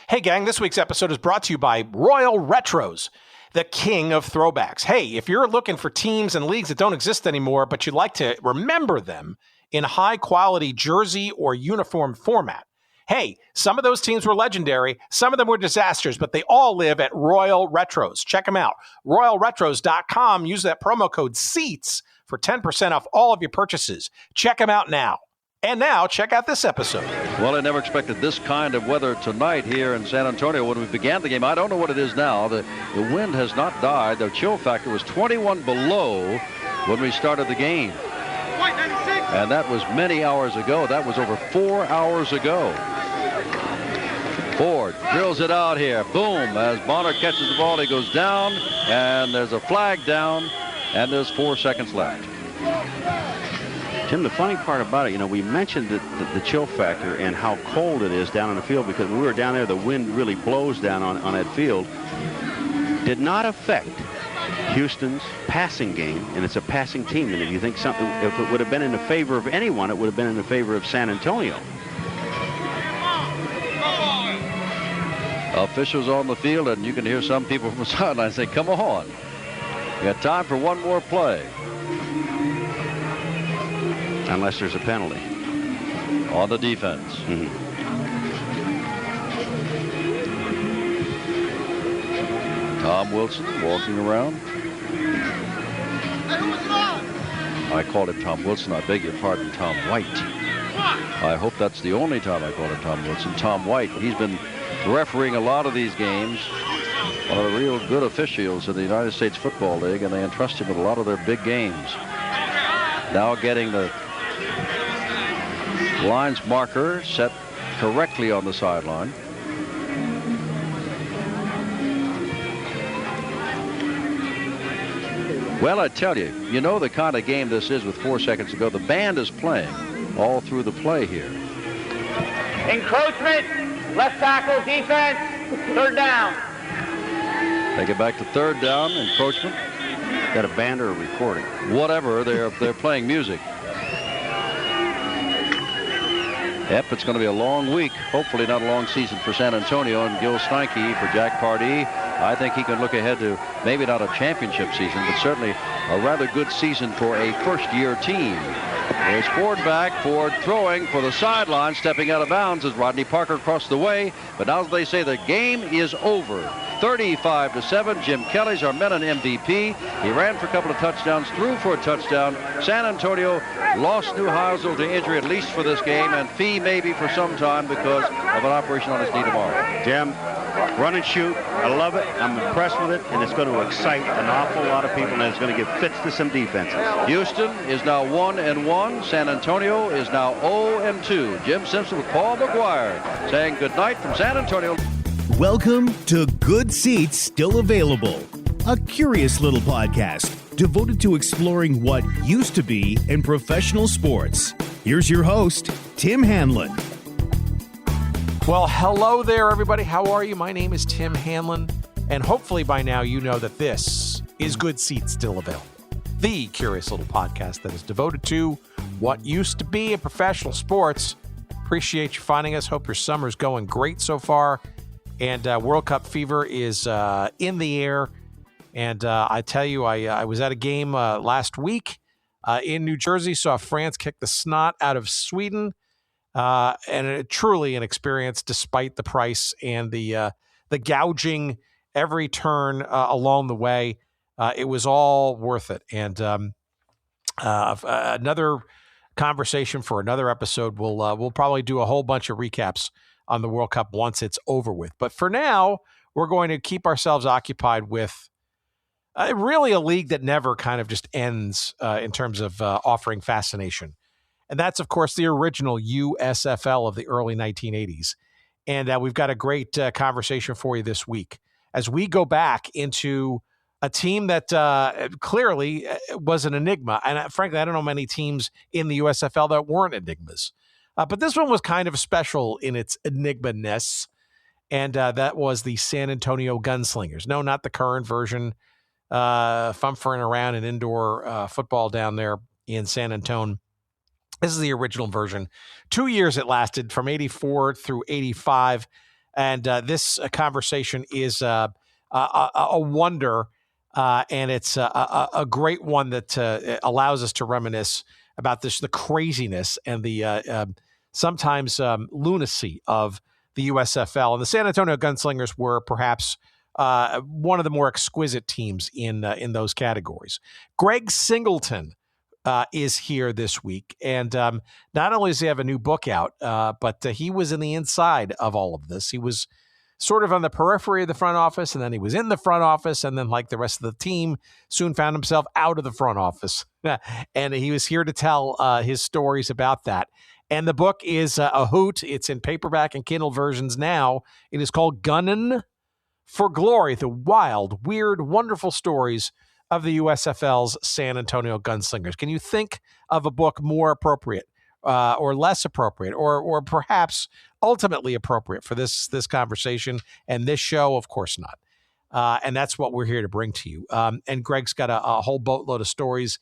Hey, gang, this week's episode is brought to you by Royal Retros, the king of throwbacks. Hey, if you're looking for teams and leagues that don't exist anymore, but you'd like to remember them in high-quality jersey or uniform format, hey, some of those teams were legendary, some of them were disasters, but they all live at Royal Retros. Check them out. RoyalRetros.com. Use that promo code SEATS for 10% off all of your purchases. Check them out now. And now, check out this episode. Well, I never expected this kind of weather tonight here in San Antonio when we began the game. I don't know what it is now. The wind has not died. The chill factor was 21 below when we started the game. And that was many hours ago. That was over 4 hours ago. Ford drills it out here. Boom. As Bonner catches the ball, he goes down. And there's a flag down. And there's 4 seconds left. Tim, the funny part about it, we mentioned the chill factor and how cold it is down on the field, because when we were down there, the wind really blows down on that field. Did not affect Houston's passing game, and it's a passing team. And if you think something, if it would have been in the favor of anyone, it would have been in the favor of San Antonio. Officials on the field, and you can hear some people from the sideline say, come on. We got time for one more play. Unless there's a penalty. On the defense. Mm-hmm. Tom Wilson walking around. I called him Tom Wilson. I beg your pardon, Tom White. I hope that's the only time I called him Tom Wilson. Tom White. He's been refereeing a lot of these games. One of the real good officials in the United States Football League, and they entrust him with a lot of their big games. Now getting the lines marker set correctly on the sideline. Well, I tell you, you know the kind of game this is with 4 seconds to go. The band is playing all through the play here. Encroachment, left tackle, defense, third down. Take it back to third down, encroachment. Got a band or a recording? Whatever, they're playing music. Yep, it's going to be a long week. Hopefully not a long season for San Antonio and Gil Steinke. For Jack Pardee, I think he can look ahead to maybe not a championship season, but certainly a rather good season for a first-year team. There's Ford back. Ford throwing for the sideline, stepping out of bounds as Rodney Parker crossed the way. But now they say the game is over. 35-7. Jim Kelly's our men and MVP. He ran for a couple of touchdowns, threw for a touchdown. San Antonio lost Neuheisel to injury, at least for this game, and Fee maybe for some time because of an operation on his knee tomorrow. Jim, run and shoot. I love it. I'm impressed with it, and it's going to excite an awful lot of people, and it's going to give fits to some defenses. Houston is now 1-1. San Antonio is now 0-2. Jim Simpson with Paul McGuire saying good night from San Antonio. Welcome to Good Seats Still Available, a curious little podcast devoted to exploring what used to be in professional sports. Here's your host, Tim Hanlon. Well, hello there, everybody. How are you? My name is Tim Hanlon, and hopefully by now you know that this is Good Seats Still Available, the curious little podcast that is devoted to what used to be in professional sports. Appreciate you finding us. Hope your summer's going great so far. And World Cup fever is in the air. And I tell you, I was at a game last week in New Jersey, saw France kick the snot out of Sweden. And truly an experience despite the price and the gouging every turn along the way. It was all worth it. And another conversation for another episode. We'll probably do a whole bunch of recaps on the World Cup once it's over with. But for now, we're going to keep ourselves occupied with really a league that never kind of just ends in terms of offering fascination. And that's, of course, the original USFL of the early 1980s. And we've got a great conversation for you this week as we go back into a team that clearly was an enigma. And frankly, I don't know many teams in the USFL that weren't enigmas. But this one was kind of special in its enigma-ness, and that was the San Antonio Gunslingers. No, not the current version, fumfering around in indoor football down there in San Antonio. This is the original version. 2 years it lasted, from 84 through 85. And this conversation is a wonder, and it's a great one that allows us to reminisce about the craziness and the sometimes lunacy of the USFL. And the San Antonio Gunslingers were perhaps one of the more exquisite teams in those categories. Greg Singleton is here this week. And not only does he have a new book out, but he was in the inside of all of this. He was sort of on the periphery of the front office, and then he was in the front office, and then, like the rest of the team, soon found himself out of the front office. And he was here to tell his stories about that. And the book is a hoot. It's in paperback and Kindle versions now. It is called Gunnin for Glory, the wild, weird, wonderful stories of the USFL's San Antonio Gunslingers. Can you think of a book more appropriate or less appropriate or perhaps ultimately appropriate for this conversation and this show? Of course not. And that's what we're here to bring to you. And Greg's got a whole boatload of stories.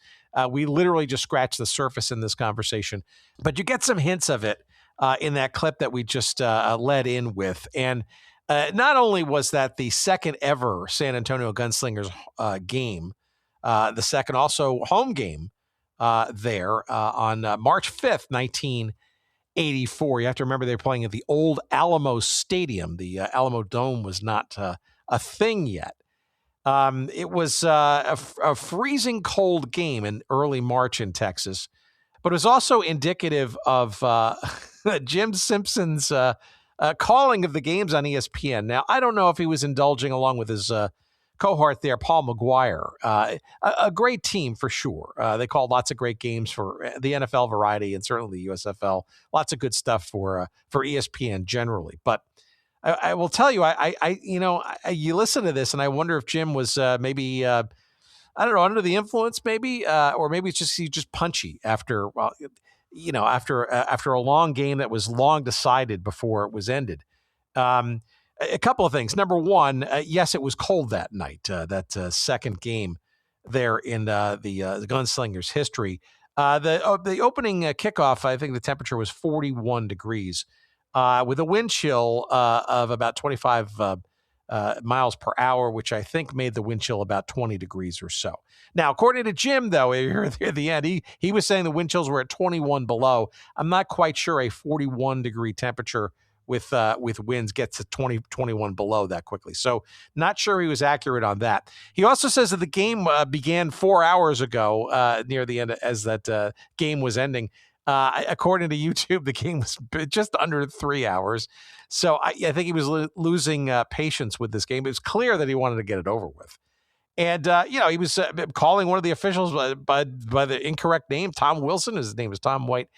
We literally just scratched the surface in this conversation, but you get some hints of it in that clip that we just led in with. And not only was that the second ever San Antonio Gunslingers game, the second also home game there on March 5th, 1984. You have to remember they were playing at the old Alamo Stadium. The Alamo Dome was not a thing yet. It was a freezing cold game in early March in Texas, but it was also indicative of Jim Simpson's calling of the games on ESPN. Now, I don't know if he was indulging along with his cohort there, Paul McGuire. A great team for sure. They called lots of great games for the NFL variety and certainly the USFL. Lots of good stuff for ESPN generally. But I will tell you, you listen to this and I wonder if Jim was maybe I don't know, under the influence maybe, or maybe it's just he's just punchy after after a long game that was long decided before it was ended. A couple of things. Number one, yes, it was cold that night, that second game there in the Gunslingers history. The opening kickoff, I think the temperature was 41 degrees with a wind chill of about 25 miles per hour, which I think made the wind chill about 20 degrees or so. Now, according to Jim, though, here at the end, he was saying the wind chills were at 21 below. I'm not quite sure a 41 degree temperature with winds gets to 20, 21 below that quickly. So not sure he was accurate on that. He also says that the game began 4 hours ago near the end as that game was ending. According to YouTube, the game was just under 3 hours. So I think he was losing patience with this game. It was clear that he wanted to get it over with. And, he was calling one of the officials by the incorrect name, Tom Wilson. His name was Tom White.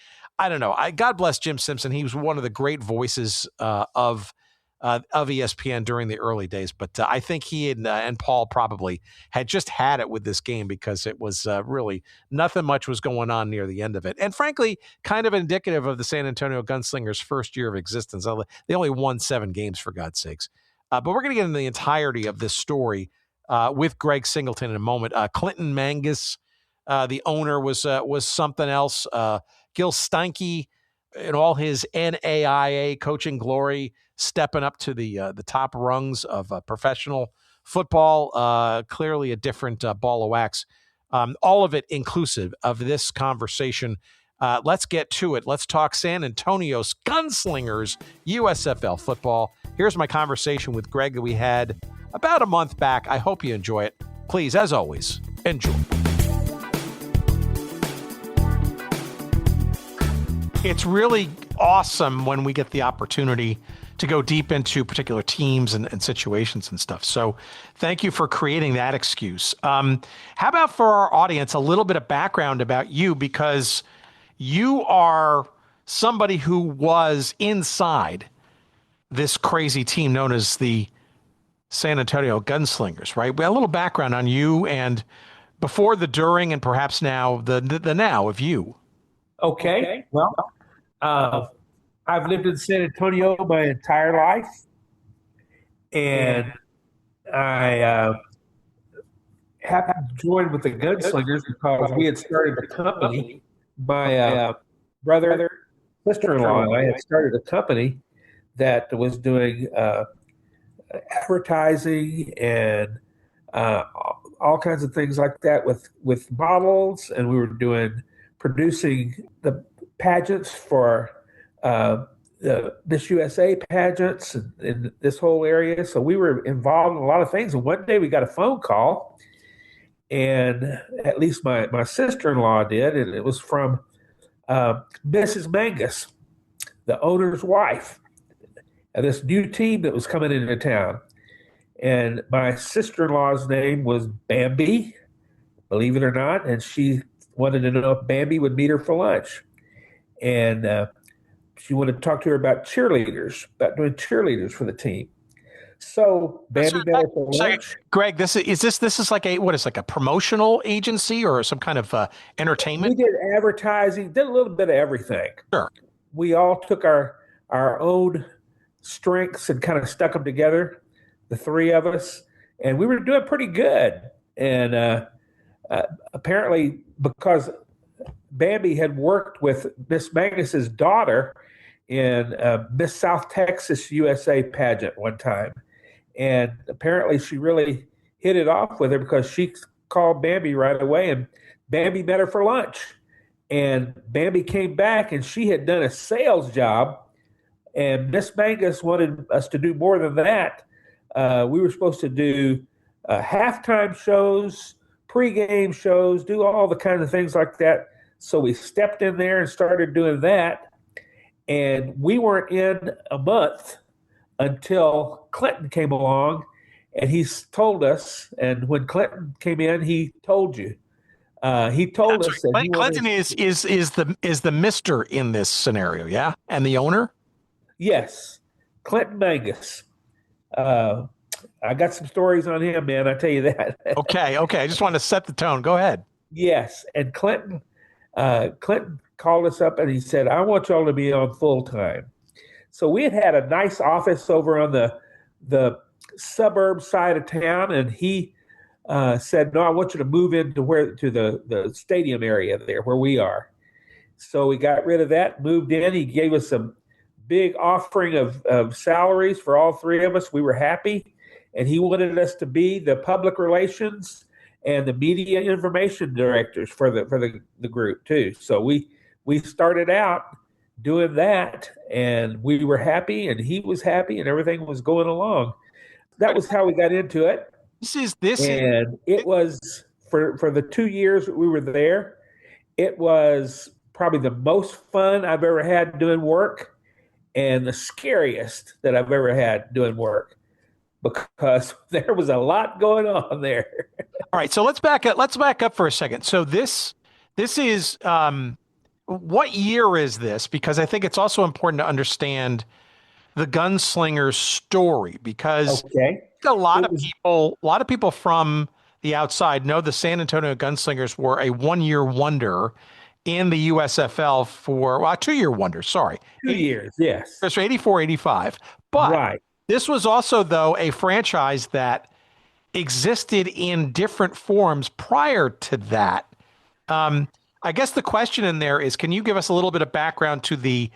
I don't know. God bless Jim Simpson. He was one of the great voices of ESPN during the early days. But I think he and Paul probably had just had it with this game because it was really nothing much was going on near the end of it. And frankly, kind of indicative of the San Antonio Gunslingers' first year of existence. They only won 7 games, for God's sakes. But we're going to get into the entirety of this story with Greg Singleton in a moment. Clinton Mangus, the owner, was something else. Gil Steinke, in all his NAIA coaching glory, stepping up to the top rungs of professional football. Clearly a different ball of wax. All of it inclusive of this conversation. Let's get to it. Let's talk San Antonio's Gunslingers USFL football. Here's my conversation with Greg that we had about a month back. I hope you enjoy it. Please, as always, enjoy. It's really awesome when we get the opportunity to go deep into particular teams and situations and stuff. So thank you for creating that excuse. How about for our audience, a little bit of background about you, because you are somebody who was inside this crazy team known as the San Antonio Gunslingers, right? We have a little background on you and before, the during, and perhaps now the now of you. Okay. Well, I've lived in San Antonio my entire life, and I happened to join with the Gunslingers because we had started a company. My brother, sister-in-law, and I had started a company that was doing advertising and all kinds of things like that with models, and we were producing the pageants for the Miss USA pageants in this whole area. So we were involved in a lot of things. And one day we got a phone call, and at least my sister-in-law did, and it was from Mrs. Mangus, the owner's wife, and this new team that was coming into town. And my sister-in-law's name was Bambi, believe it or not, and she wanted to know if Bambi would meet her for lunch. And she wanted to talk to her about cheerleaders, about doing cheerleaders for the team. So Bambi met her for lunch. Greg, this is like a promotional agency or some kind of entertainment? We did advertising, did a little bit of everything. Sure. We all took our own strengths and kind of stuck them together, the three of us, and we were doing pretty good. And apparently, because Bambi had worked with Miss Magnus's daughter in Miss South Texas USA pageant one time, and apparently she really hit it off with her because she called Bambi right away, and Bambi met her for lunch. And Bambi came back, and she had done a sales job, and Miss Mangus wanted us to do more than that. We were supposed to do halftime shows, pregame shows, do all the kind of things like that. So we stepped in there and started doing that. And we weren't in a month until Clinton came along, and he told us. And when Clinton came in, he told you. He told us that Clinton is the Mister in this scenario, yeah, and the owner. Yes, Clinton Mangus. I got some stories on him, man. I tell you that. Okay. I just wanted to set the tone. Go ahead. Yes, and Clinton called us up and he said, "I want y'all to be on full time." So we had a nice office over on the suburb side of town, and he said, "No, I want you to move into the stadium area there where we are." So we got rid of that, moved in. He gave us some big offering of salaries for all three of us. We were happy, and he wanted us to be the public relations and the media information directors for the group too. So we started out doing that, and we were happy, and he was happy, and everything was going along. That was how we got into it. It was for the 2 years that we were there. It was probably the most fun I've ever had doing work, and the scariest that I've ever had doing work, because there was a lot going on there. All right, so let's back up for a second. So this is what year is this? Because I think it's also important to understand the Gunslingers story, because a lot of people from the outside know the San Antonio Gunslingers were a one-year wonder in the USFL for a 2-year wonder. Sorry, 2 years. Yes, that's 84, 85. But this was also, though, a franchise that existed in different forms prior to that. I guess the question in there is, can you give us a little bit of background to the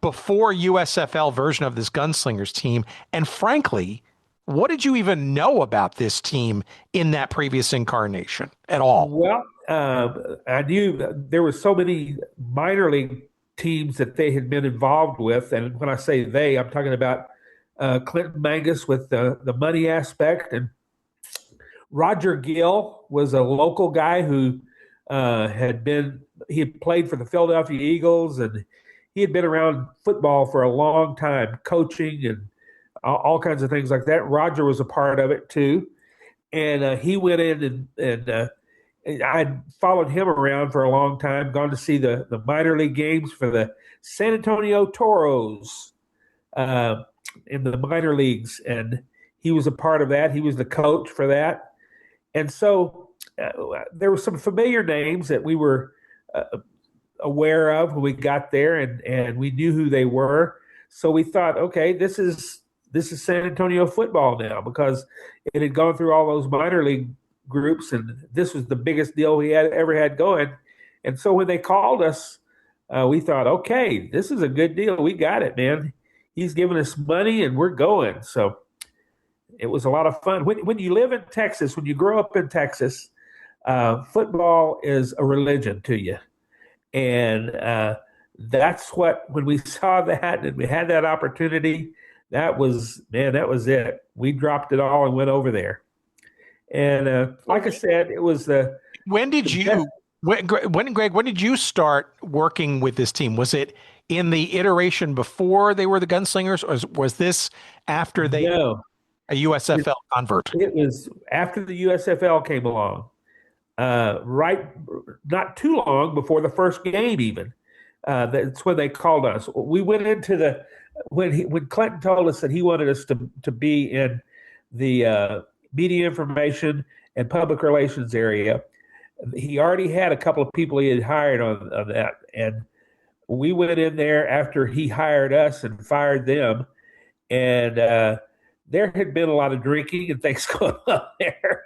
before USFL version of this Gunslingers team? And frankly, what did you even know about this team in that previous incarnation at all? Well, I knew there were so many minor league teams that they had been involved with. And when I say they, I'm talking about Clinton Mangus with the money aspect. And Roger Gill was a local guy who had played for the Philadelphia Eagles, and he had been around football for a long time, coaching and all kinds of things like that. Roger was a part of it too. And he went in and I'd followed him around for a long time, gone to see the minor league games for the San Antonio Toros in the minor leagues. And he was a part of that. He was the coach for that. And so there were some familiar names that we were aware of when we got there, and we knew who they were. So we thought, okay, this is San Antonio football now, because it had gone through all those minor league groups, and this was the biggest deal we had ever had going. And so when they called us, we thought, okay, this is a good deal. We got it, man. he's giving us money and we're going. So it was a lot of fun. When you live in Texas, when you grow up in Texas, football is a religion to you. And that's what, when we saw that and we had that opportunity, that was it. We dropped it all and went over there. And like I said, it was the. When did you start working with this team? Was it in the iteration before they were the Gunslingers, or was this after they No, a USFL convert? it was after the USFL came along. Right, not too long before the first game even. That's when they called us. We went into when Clinton told us that he wanted us to be in the media information and public relations area. He already had a couple of people he had hired on that, and we went in there after he hired us and fired them, and there had been a lot of drinking and things going on there,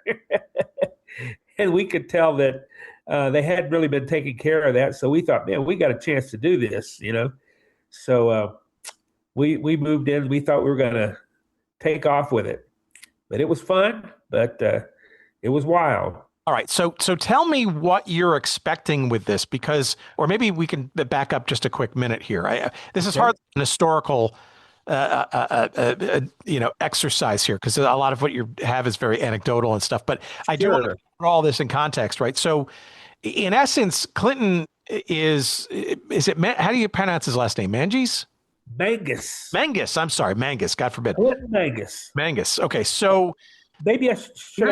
and we could tell that they hadn't really been taking care of that. So we thought, man, we got a chance to do this, So we moved in. We thought we were going to take off with it, but it was fun, but it was wild. All right. So tell me what you're expecting with this, because, or maybe we can back up just a quick minute here. This is hardly an historical, exercise here, because a lot of what you have is very anecdotal and stuff, but I do want to put all this in context, right? So in essence, Clinton is it, how do you pronounce his last name? Mangus. I'm sorry. Mangus, God forbid. Clinton Mangus. Okay. So maybe I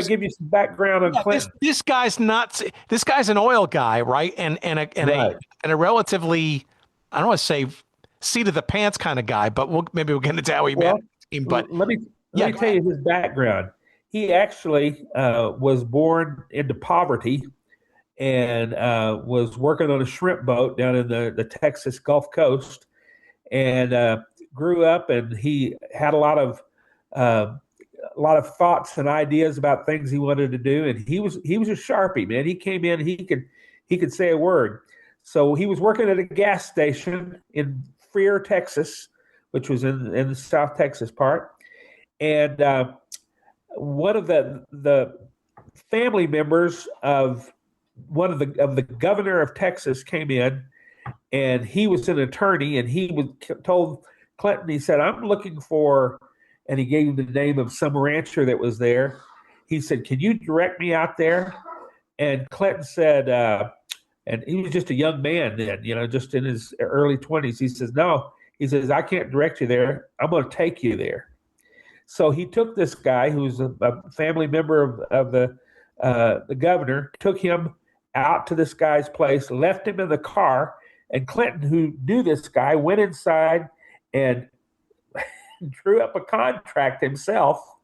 give you some background on Clinton. This guy's not. This guy's an oil guy, right? And a relatively, I don't want to say seat of the pants kind of guy, but maybe we'll get into how he met. But let me tell you his background. He actually was born into poverty and was working on a shrimp boat down in the Texas Gulf Coast, and grew up, and he had a lot of thoughts and ideas about things he wanted to do, and he was a Sharpie, man. He came in, he could say a word. So he was working at a gas station in Freer, Texas, which was in the South Texas part, and one of the family members of one of the governor of Texas came in, and he was an attorney, and he told Clinton, he said, I'm looking for, and he gave him the name of some rancher that was there. He said, can you direct me out there? And Clinton said, and he was just a young man then, just in his early 20s. He says, no. He says, I can't direct you there. I'm going to take you there. So he took this guy who's a family member of the governor, took him out to this guy's place, left him in the car, and Clinton, who knew this guy, went inside and drew up a contract himself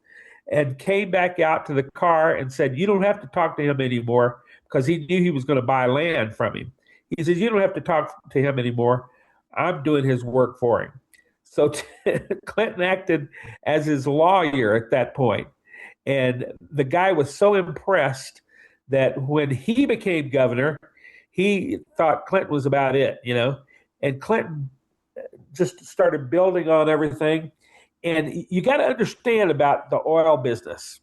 and came back out to the car and said, you don't have to talk to him anymore, because he knew he was going to buy land from him. He says, you don't have to talk to him anymore. I'm doing his work for him. So Clinton acted as his lawyer at that point. And the guy was so impressed that when he became governor, he thought Clinton was about it, and Clinton just started building on everything. And you got to understand about the oil business.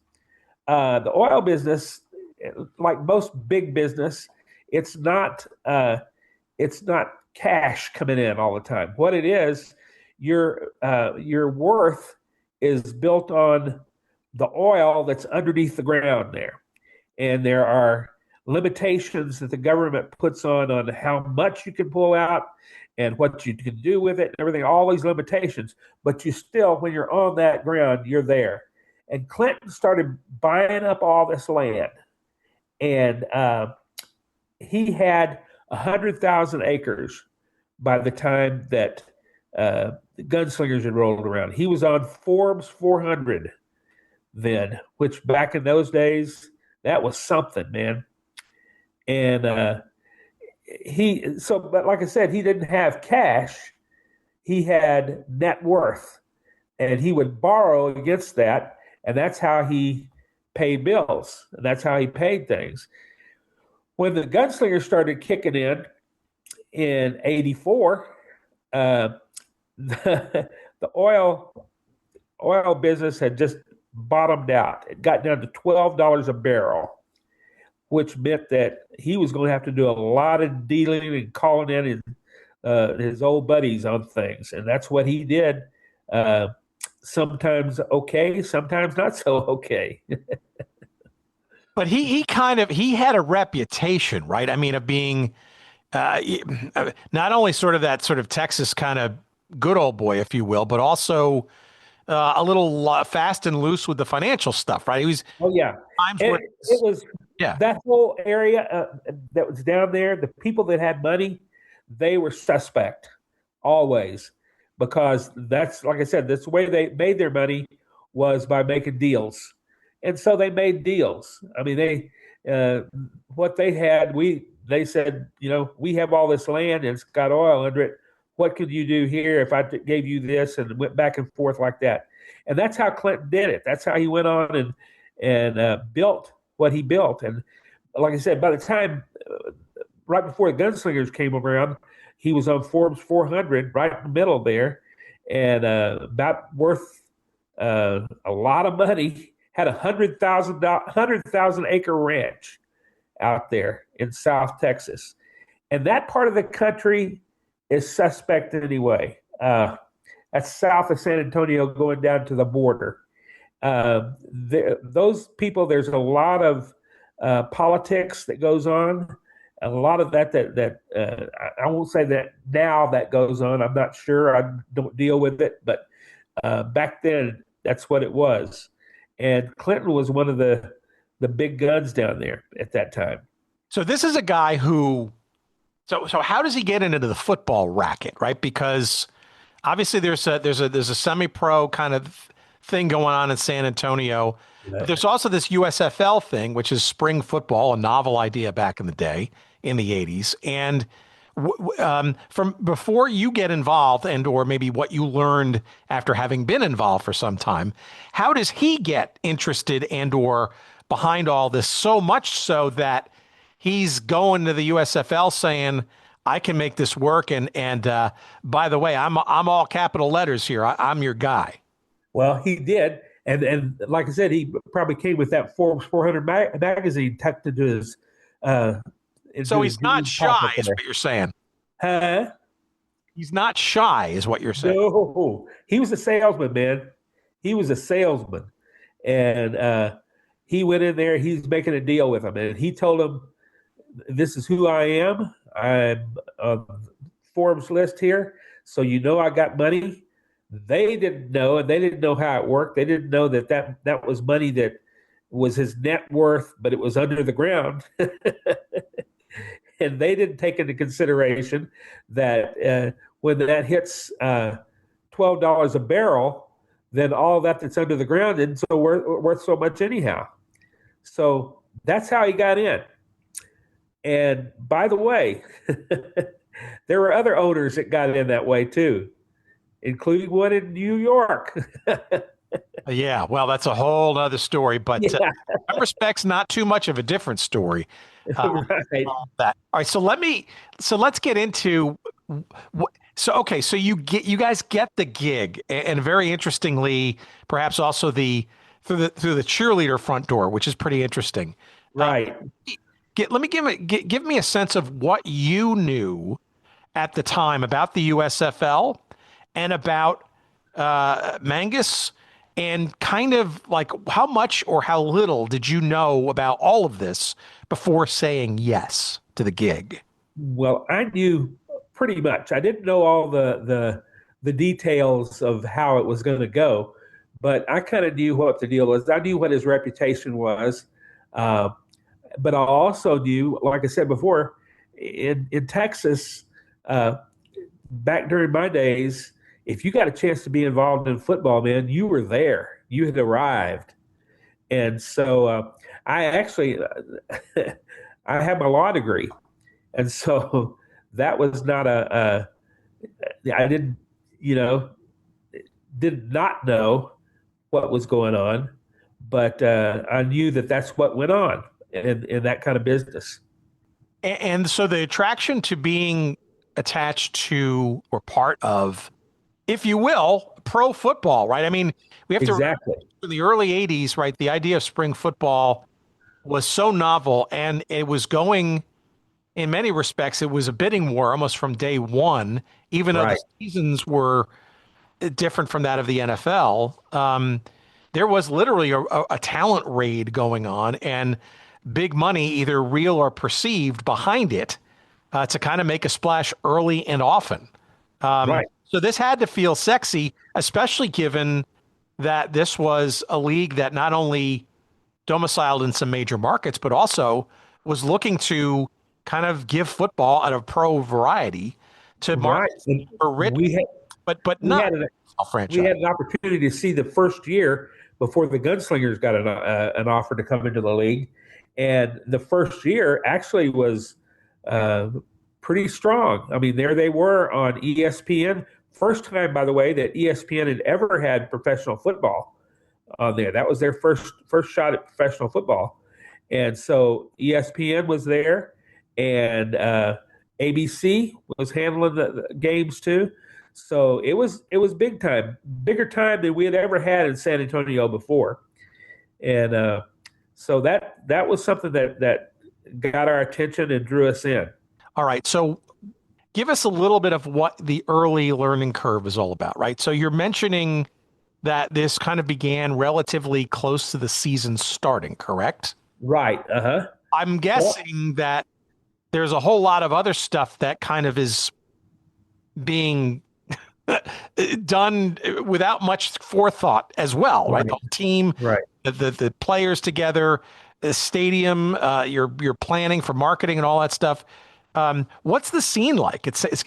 The oil business, like most big business, it's not cash coming in all the time. What it is, your worth is built on the oil that's underneath the ground there, and there are limitations that the government puts on how much you can pull out and what you can do with it and everything, all these limitations. But you still, when you're on that ground, you're there. And Clinton started buying up all this land. And he had 100,000 acres by the time that the Gunslingers had rolled around. He was on Forbes 400 then, which back in those days, that was something, man. And but like I said, he didn't have cash. He had net worth, and he would borrow against that, and that's how he paid bills, and that's how he paid things. When the Gunslingers started kicking in '84, the oil business had just bottomed out. It got down to $12 a barrel, which meant that he was going to have to do a lot of dealing and calling in his old buddies on things, and that's what he did. Sometimes okay, sometimes not so okay. But he had a reputation, right? I mean, of being not only sort of that sort of Texas kind of good old boy, if you will, but also a little fast and loose with the financial stuff, right? He was. Oh yeah, it was. Yeah, that whole area that was down there. The people that had money, they were suspect always, because that's, like I said, that's the way they made their money, was by making deals, and so they made deals. I mean, they what they had, they said, we have all this land and it's got oil under it. What could you do here if I gave you this? And went back and forth like that. And that's how Clinton did it. That's how he went on and built what he built. And like I said, by the time, right before the Gunslingers came around, he was on Forbes 400, right in the middle there, and about worth a lot of money. Had a 100,000 acre ranch out there in South Texas. And that part of the country is suspect anyway. That's south of San Antonio going down to the border. Those people, there's a lot of politics that goes on. A lot of that I won't say that now that goes on. I'm not sure. I don't deal with it. But back then, that's what it was. And Clinton was one of the big guns down there at that time. So this is a guy who, so how does he get into the football racket, right? Because obviously there's a semi-pro kind of thing going on in San Antonio. Yeah. But there's also this USFL thing, which is spring football, a novel idea back in the day in the 80s. And from before you get involved, and or maybe what you learned after having been involved for some time, how does he get interested and or behind all this, so much so that he's going to the USFL saying, I can make this work, and by the way, I'm all capital letters here. I'm your guy. Well, he did, and like I said, he probably came with that Forbes 400 magazine tucked into his. So he's not shy, is what you're saying. Huh? He's not shy, is what you're saying. No, he was a salesman, man. He was a salesman, and he went in there. He's making a deal with him, and he told him, "This is who I am. I'm on Forbes list here, so I got money." They didn't know, and they didn't know how it worked. They didn't know that was money that was his net worth, but it was under the ground. And they didn't take into consideration that when that hits $12 a barrel, then all that's under the ground isn't so worth so much anyhow. So that's how he got in. And by the way, there were other owners that got in that way too, including one in New York. Yeah, well, that's a whole other story, but in some respects, not too much of a different story. Right. All right, so let's get into so you guys get the gig, and very interestingly, perhaps also through the cheerleader front door, which is pretty interesting. Right. Let me give me a sense of what you knew at the time about the USFL and about Mangus. And kind of like how much or how little did you know about all of this before saying yes to the gig? Well, I knew pretty much. I didn't know all the details of how it was going to go, but I kind of knew what the deal was. I knew what his reputation was, but I also knew, like I said before, in Texas, back during my days, if you got a chance to be involved in football, man, you were there. You had arrived. And so I actually, I had my law degree. And so that was not I did not know what was going on, but I knew that that's what went on in that kind of business. And so the attraction to being attached to or part of if you will, pro football, right? I mean, we have to Exactly. remember in the early 80s, right? The idea of spring football was so novel, and it was going, in many respects, it was a bidding war almost from day one, even though the Right. seasons were different from that of the NFL. There was literally a talent raid going on, and big money, either real or perceived, behind it to kind of make a splash early and often. Right. So this had to feel sexy, especially given that this was a league that not only domiciled in some major markets, but also was looking to kind of give football at a pro variety to markets Right. for rich, We had but we not had an, a we franchise. had an opportunity to see the first year before the Gunslingers got an offer to come into the league, and the first year actually was pretty strong. I mean, there they were on ESPN. First time, by the way, that ESPN had ever had professional football on there. That was their first shot at professional football, and so ESPN was there, and ABC was handling the games too. So it was big time, bigger time than we had ever had in San Antonio before, and so that was something that got our attention and drew us in. All right. So give us a little bit of what the early learning curve is all about, right? So you're mentioning that this kind of began relatively close to the season starting, correct? Right. I'm guessing that there's a whole lot of other stuff that kind of is being done without much forethought as well, right? The whole team, Right. the players together, the stadium, you're planning for marketing and all that stuff. What's the scene like? It's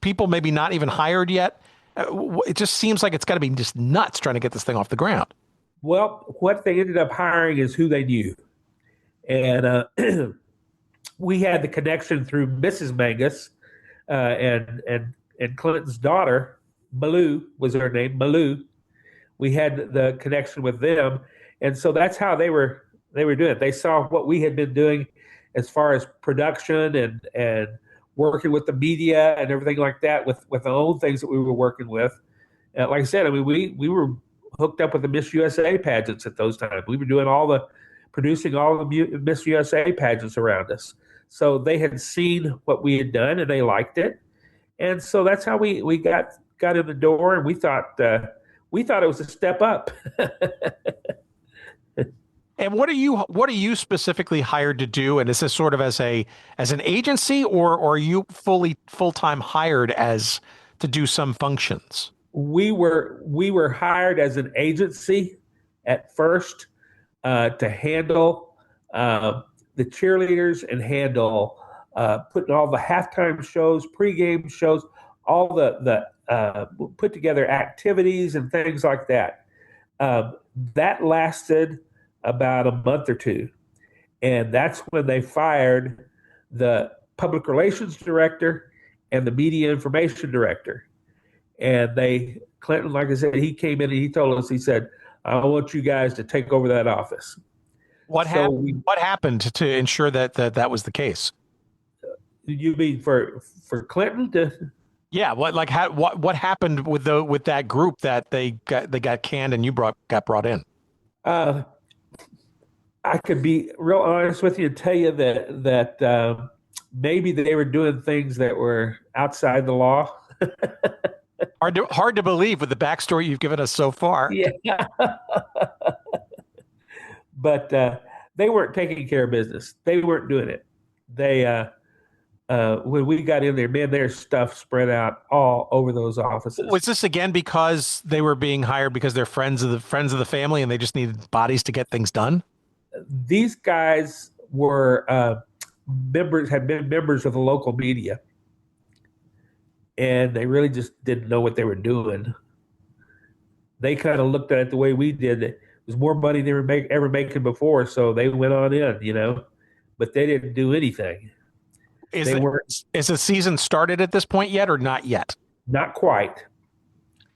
people maybe not even hired yet. It just seems like it's got to be just nuts trying to get this thing off the ground. Well, what they ended up hiring is who they knew, and we had the connection through Mrs. Mangus and Clinton's daughter, Malou was her name, Malou. We had the connection with them, and so that's how they were doing it. They saw what we had been doing as far as production and working with the media and everything like that with the own things that we were working with. Like I said, I mean, we were hooked up with the Miss USA pageants at those times. We were doing producing all the Miss USA pageants around us. So they had seen what we had done and they liked it. And so that's how we got in the door, and we thought it was a step up. And what are you specifically hired to do? And is this sort of as an agency, or are you full-time hired as to do some functions? We were hired as an agency at first to handle the cheerleaders and handle putting all the halftime shows, pregame shows, all the put together activities and things like that. That lasted about a month or two, and that's when they fired the public relations director and the media information director. And Clinton, like I said, he came in and he told us, he said, "I want you guys to take over that office." What happened to ensure that was the case? You mean for Clinton to? Yeah. What happened with that group that they got canned and you got brought in? I could be real honest with you and tell you that maybe they were doing things that were outside the law. Hard to believe with the backstory you've given us so far. Yeah. But they weren't taking care of business. They weren't doing it. They when we got in there, man, there's stuff spread out all over those offices. Was this again because they were being hired because they're friends of the family and they just needed bodies to get things done? These guys were had been members of the local media, and they really just didn't know what they were doing. They kind of looked at it the way we did. It was more money they were ever making before, so they went on in, but they didn't do anything. Is the season started at this point yet or not yet? Not quite.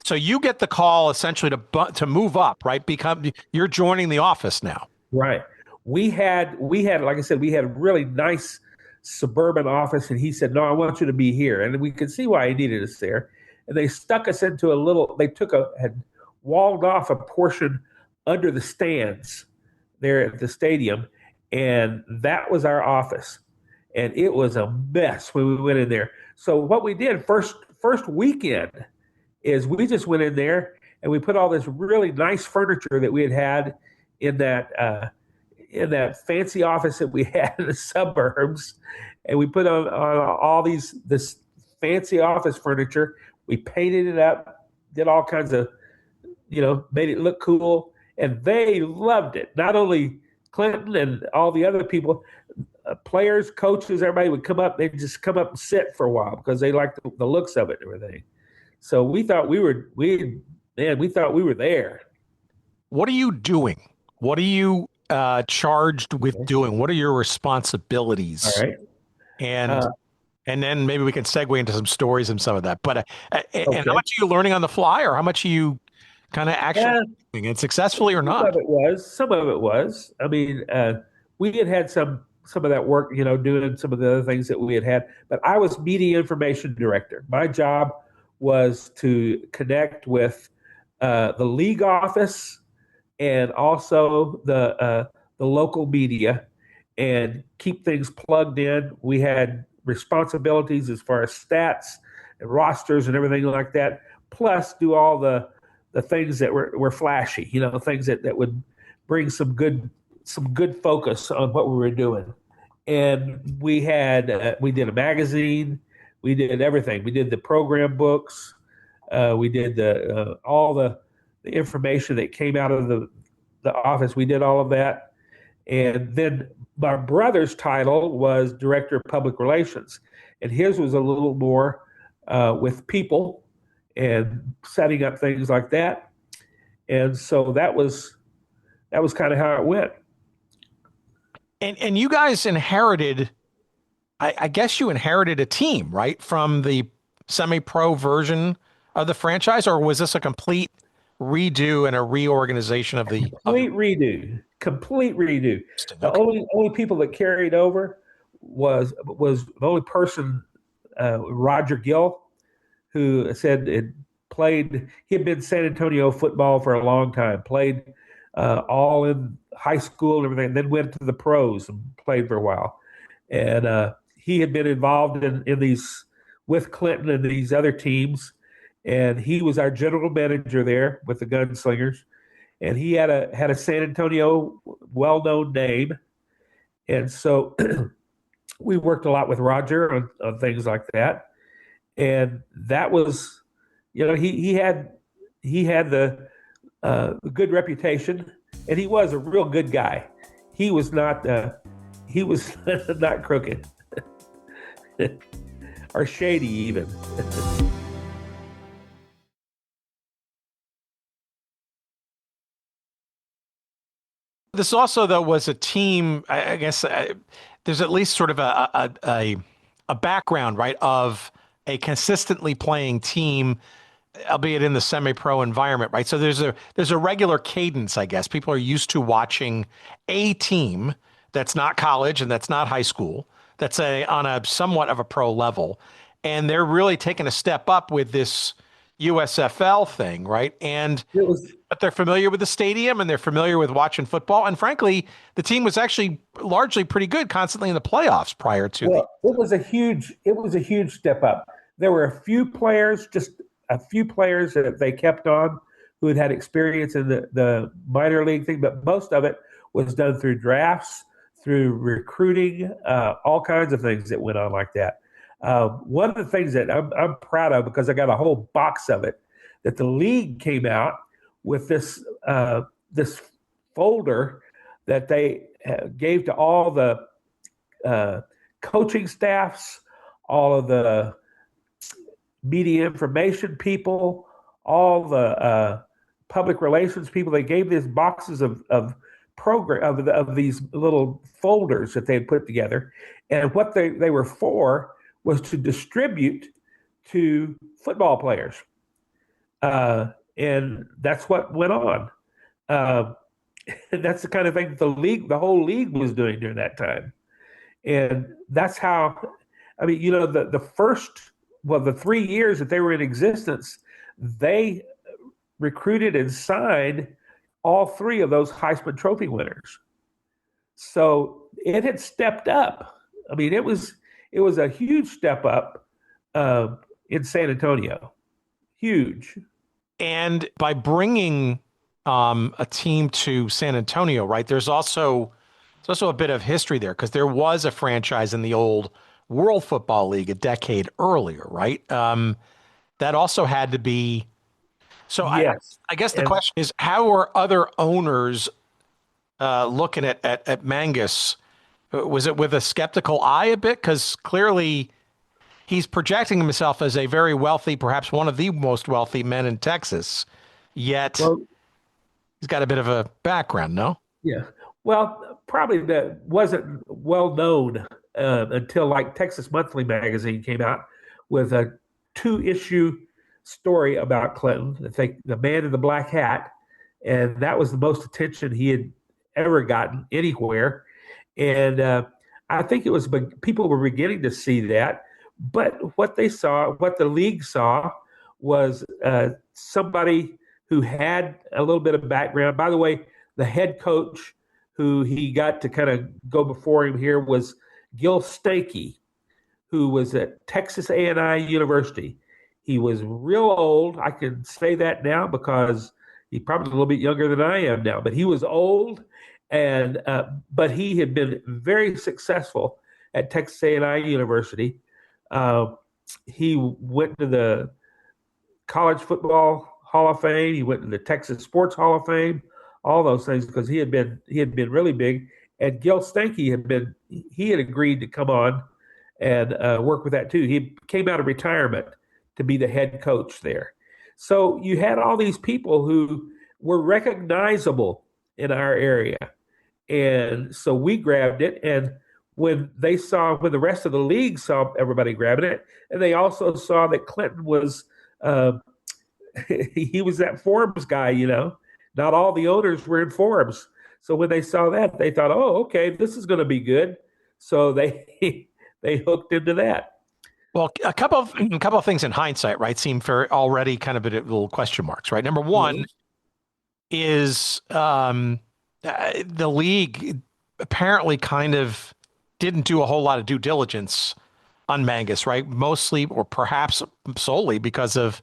So you get the call essentially to move up, right? You're joining the office now. Right. We had, like I said, we had a really nice suburban office, and he said, "No, I want you to be here." And we could see why he needed us there. and they stuck us into had walled off a portion under the stands there at the stadium, and that was our office. And it was a mess when we went in there. So what we did first weekend is we just went in there and we put all this really nice furniture that we had in that fancy office that we had in the suburbs, and we put on all this fancy office furniture. We painted it up, did all kinds of, made it look cool, and they loved it. Not only Clinton and all the other people, players, coaches, everybody would come up. They'd just come up and sit for a while because they liked the looks of it and everything. So we thought we were there. What are you doing? What are you charged with doing? What are your responsibilities? All right. And then maybe we can segue into some stories and some of that. But Okay. And how much are you learning on the fly, or how much are you kind of actually doing it successfully or not? Some of it was. I mean, we had some of that work, doing some of the other things that we had. But I was media information director. My job was to connect with the league office and also the local media and keep things plugged in. We had responsibilities as far as stats and rosters and everything like that, plus do all the things that were flashy, things that would bring some good focus on what we were doing. And we did a magazine, we did everything. We did the program books, we did all the information that came out of the office. We did all of that. And then my brother's title was Director of Public Relations, and his was a little more with people and setting up things like that. And so that was kind of how it went. And you guys inherited, I guess you inherited a team, right, from the semi-pro version of the franchise, or was this a complete redo and a reorganization of the complete redo. The Okay. only people that carried over was the only person, Roger Gill, who said he had been San Antonio football for a long time, played all in high school and everything, and then went to the pros and played for a while. And he had been involved in these with Clinton and these other teams, and he was our general manager there with the Gunslingers. And he had a San Antonio well-known name, and so we worked a lot with Roger on things like that. And that was, he had the good reputation, and he was a real good guy. He was not not crooked or shady even. This also, though, was a team. I guess there's at least sort of a background, right, of a consistently playing team, albeit in the semi-pro environment, right? So there's a regular cadence, I guess. People are used to watching a team that's not college and that's not high school, that's on a somewhat of a pro level, and they're really taking a step up with this USFL thing, right? But they're familiar with the stadium and they're familiar with watching football. And frankly, the team was actually largely pretty good, constantly in the playoffs prior to. It was a huge step up. There were a few players that they kept on who had experience in the minor league thing, but most of it was done through drafts, through recruiting, all kinds of things that went on like that. One of the things that I'm proud of, because I got a whole box of it, that the league came out with this folder that they gave to all the coaching staffs, all of the media information people, all the public relations people. They gave these boxes of these little folders that they had put together, and what they were for was to distribute to football players. And that's what went on. And that's the kind of thing the whole league was doing during that time. And that's how, the first the 3 years that they were in existence, they recruited and signed all three of those Heisman Trophy winners. So it had stepped up. I mean, it was a huge step up in San Antonio. Huge. And by bringing a team to San Antonio, right, there's also a bit of history there because there was a franchise in the old World Football League a decade earlier, right? That also had to be. So yes. I guess the question is, how are other owners looking at Mangus? Was it with a skeptical eye a bit? Because clearly he's projecting himself as a very wealthy, perhaps one of the most wealthy men in Texas, yet he's got a bit of a background, no? Yeah. Well, probably that wasn't well known until like Texas Monthly magazine came out with a 2-issue story about Clinton, the man in the black hat, and that was the most attention he had ever gotten anywhere. And I think it was people were beginning to see that, but what the league saw was somebody who had a little bit of background. By the way, the head coach who he got to kind of go before him here was Gil Stanky, who was at Texas A&I University. He was real old. I can say that now because he's probably a little bit younger than I am now, but he was old, and but he had been very successful at Texas A&I University. He went to the College Football Hall of Fame. He went to the Texas Sports Hall of Fame. All those things because he had been really big. And Gil Stanky had agreed to come on and work with that too. He came out of retirement to be the head coach there. So you had all these people who were recognizable in our area. And so we grabbed it. And when the rest of the league saw everybody grabbing it, and they also saw that Clinton was, he was that Forbes guy, Not all the owners were in Forbes. So when they saw that, they thought, oh, okay, this is going to be good. So they hooked into that. Well, a couple of things in hindsight, right, seem already kind of a little question marks, right? Number one is the league apparently kind of didn't do a whole lot of due diligence on Mangus, right? Mostly or perhaps solely because of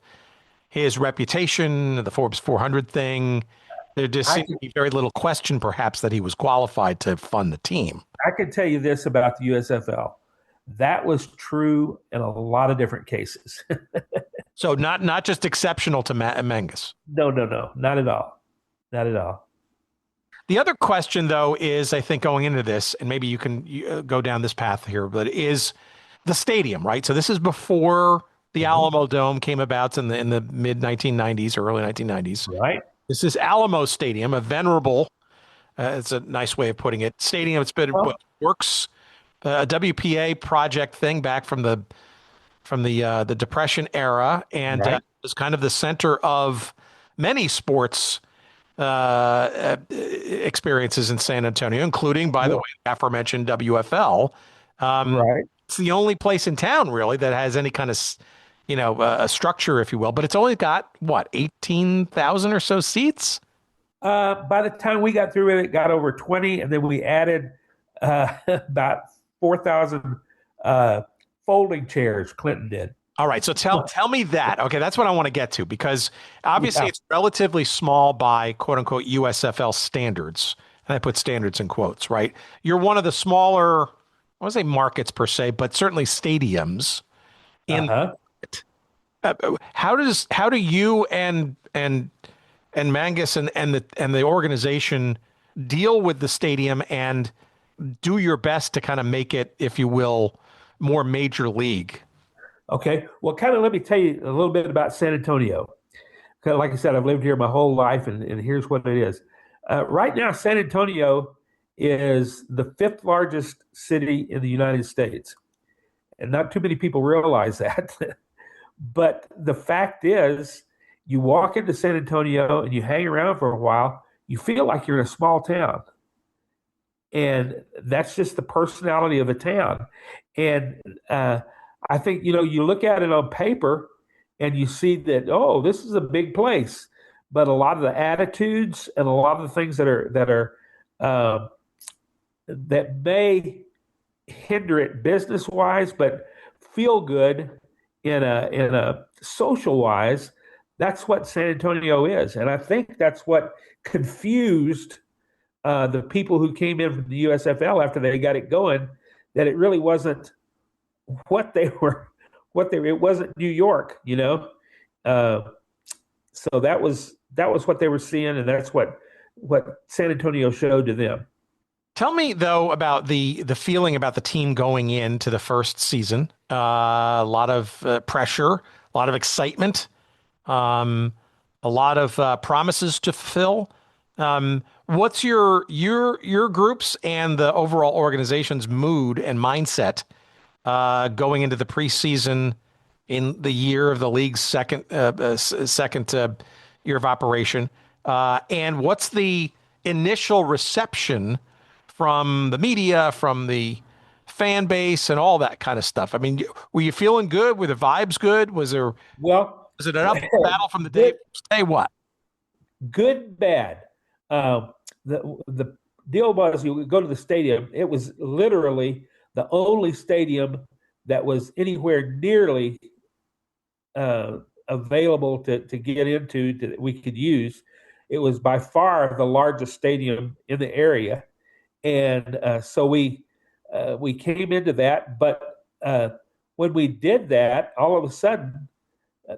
his reputation, the Forbes 400 thing. There just seemed to be very little question, perhaps, that he was qualified to fund the team. I can tell you this about the USFL. That was true in a lot of different cases. So not just exceptional to Mangus. No, not at all. Not at all. The other question, though, is, I think, going into this, and maybe you can go down this path here, but is the stadium, right? So this is before the Alamo Dome came about in the mid 1990s or early 1990s. Right. This is Alamo Stadium, a venerable, it's a nice way of putting it, stadium. It's been works, a WPA project thing back from the Depression era, and it's kind of the center of many sports experiences in San Antonio, including, by the way, aforementioned WFL. Right. It's the only place in town, really, that has any kind of a structure, if you will, but it's only got 18,000 or so seats. By the time we got through it got over 20, and then we added about 4,000 folding chairs. Clinton did. All right, so tell me that. Okay, that's what I want to get to, because obviously it's relatively small by quote unquote USFL standards, and I put standards in quotes. Right, you're one of the smaller, I won't say markets per se, but certainly stadiums in. How do you and Mangus and the organization deal with the stadium and do your best to kind of make it, if you will, more major league? Okay, well, kind of let me tell you a little bit about San Antonio. Because, like I said, I've lived here my whole life, and here's what it is. Right now, San Antonio is the 5th largest city in the United States, and not too many people realize that. But the fact is, you walk into San Antonio and you hang around for a while, you feel like you're in a small town. And that's just the personality of the town. And I think, you look at it on paper and you see that, oh, this is a big place. But a lot of the attitudes and a lot of the things uh, that may hinder it business wise, but feel good in a social wise, that's what San Antonio is. And I think that's what confused the people who came in from the USFL after they got it going, that it really wasn't what they were, it wasn't New York, Uh, so that was what they were seeing, and that's what San Antonio showed to them. Tell me though about the feeling about the team going into the first season. A lot of pressure, a lot of excitement, a lot of promises to fulfill. What's your group's and the overall organization's mood and mindset going into the preseason in the year of the league's second year of operation? And what's the initial reception from the media, from the fan base, and all that kind of stuff? I mean, were you feeling good? Were the vibes good? Was it an uphill battle from the day? Say what? Good, bad. The deal was, you would go to the stadium. It was literally the only stadium that was anywhere nearly available to get into that we could use. It was by far the largest stadium in the area, and so we came into that. But when we did that, all of a sudden,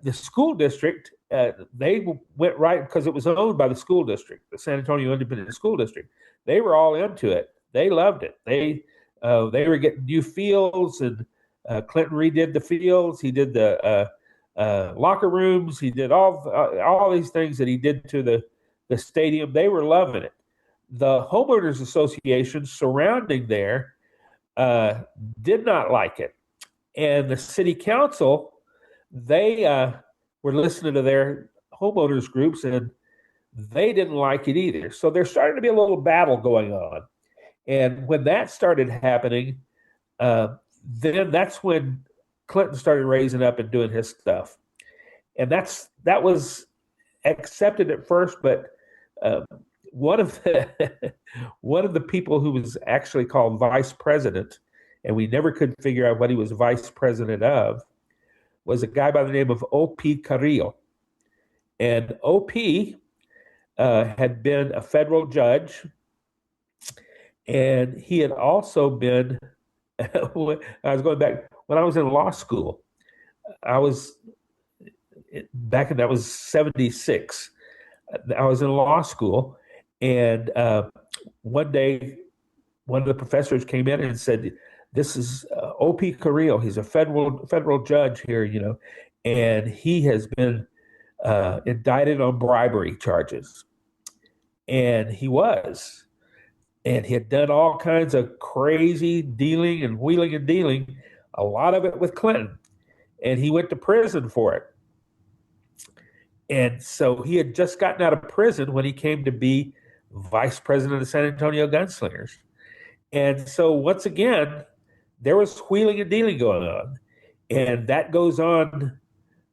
the school district, they went right, because it was owned by the school district, the San Antonio Independent School District. They were all into it. They loved it. They were getting new fields, and Clinton redid the fields. He did the locker rooms. He did all these things that he did to the stadium. They were loving it. The homeowners association surrounding there did not like it, and the city council, they were listening to their homeowners groups, and they didn't like it either. So there's starting to be a little battle going on. And when that started happening, then that's when Clinton started raising up and doing his stuff. And that was accepted at first, but one of the people who was actually called vice president, and we never could figure out what he was vice president of, was a guy by the name of O.P. Carrillo. And O.P. Had been a federal judge, and he had also been, I was going back, when I was in law school, that was 76. I was in law school, and one day, one of the professors came in and said, "This is O.P. Carrillo. He's a federal judge here, and he has been indicted on bribery charges." And he was. And he had done all kinds of crazy dealing and wheeling and dealing, a lot of it with Clinton. And he went to prison for it. And so he had just gotten out of prison when he came to be vice president of the San Antonio Gunslingers. And so once again, there was wheeling and dealing going on. And that goes on,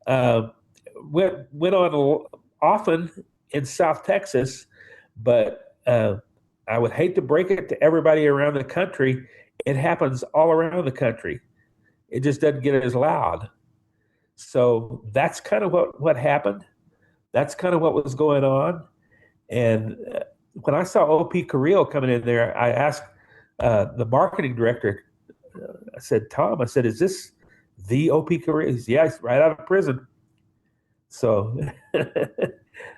went on often in South Texas, but I would hate to break it to everybody around the country. It happens all around the country. It just doesn't get as loud. So that's kind of what happened. That's kind of what was going on. And when I saw O.P. Carrillo coming in there, I asked the marketing director, I said, "Tom," I said, "is this the O.P. Carrillo?" He said, "Yeah, he's right out of prison." So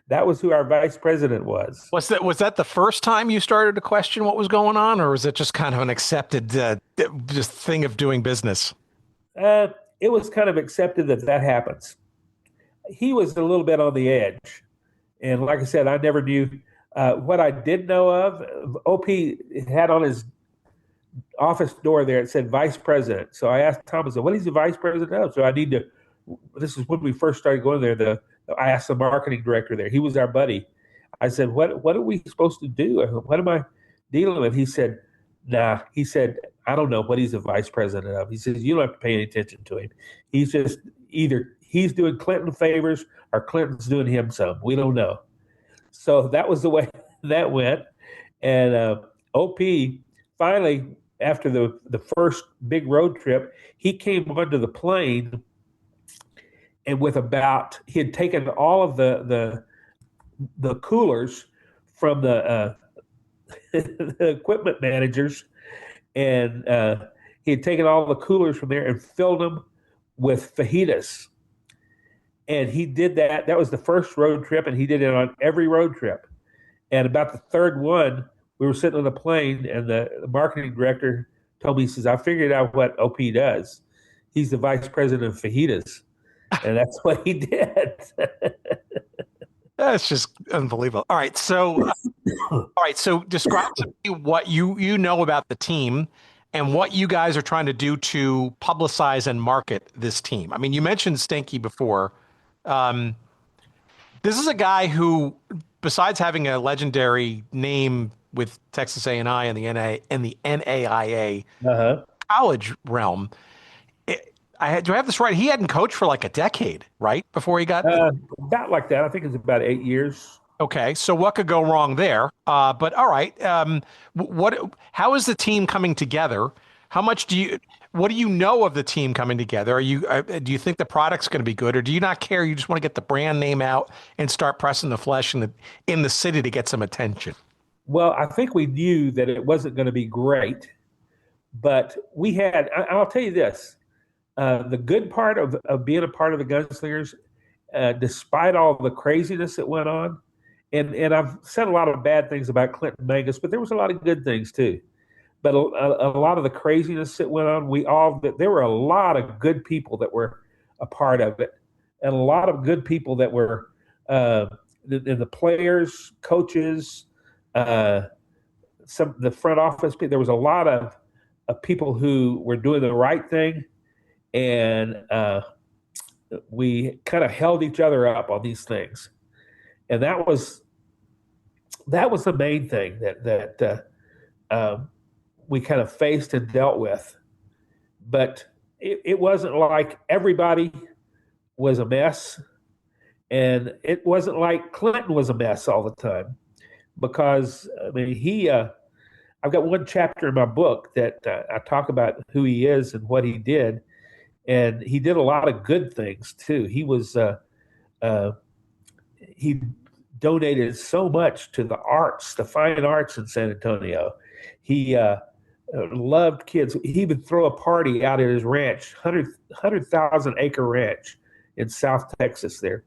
that was who our vice president was. Was that the first time you started to question what was going on, or was it just kind of an accepted just thing of doing business? It was kind of accepted that happens. He was a little bit on the edge. And like I said, I never knew. What I did know of, OP had on his office door there, it said vice president. So I asked Thomas, what is the vice president of? So this is when we first started going there. I asked the marketing director there. He was our buddy. I said, what are we supposed to do? What am I dealing with? He said, nah. He said, I don't know what he's a vice president of. He says, you don't have to pay any attention to him. He's just either he's doing Clinton favors or Clinton's doing him some. We don't know. So that was the way that went. And OP finally, after the first big road trip, he came onto the plane, and he had taken all of the coolers from the the equipment managers, and he had taken all the coolers from there and filled them with fajitas. And he did that. That was the first road trip, and he did it on every road trip. And about the third one, we were sitting on the plane, and the marketing director told me, he says, I figured out what OP does. He's the vice president of fajitas. And that's what he did. That's just unbelievable. All right. So describe to me what you know about the team and what you guys are trying to do to publicize and market this team. I mean, you mentioned Stinky before. This is a guy who, besides having a legendary name with Texas A&I and the NAIA college realm, do I have this right? He hadn't coached for like a decade, right? Before he got about like that. I think it's about 8 years. Okay, so what could go wrong there? But all right, how is the team coming together? What do you know of the team coming together? Do you think the product's going to be good, or do you not care? You just want to get the brand name out and start pressing the flesh in the city to get some attention? Well, I think we knew that it wasn't going to be great, but I'll tell you this, the good part of being a part of the Gunslingers, despite all the craziness that went on, and I've said a lot of bad things about Clinton Mangus, but there was a lot of good things too. But a lot of the craziness that went on, there were a lot of good people that were a part of it, and a lot of good people that were the players, coaches, the front office. There was a lot of people who were doing the right thing, and we kind of held each other up on these things, and that was the main thing that we kind of faced and dealt with. But it wasn't like everybody was a mess, and it wasn't like Clinton was a mess all the time, because I mean I've got one chapter in my book that I talk about who he is and what he did, and he did a lot of good things too. He donated so much to the arts, the fine arts in San Antonio. He loved kids. He would throw a party out at his ranch, 100,000 acre ranch in South Texas there.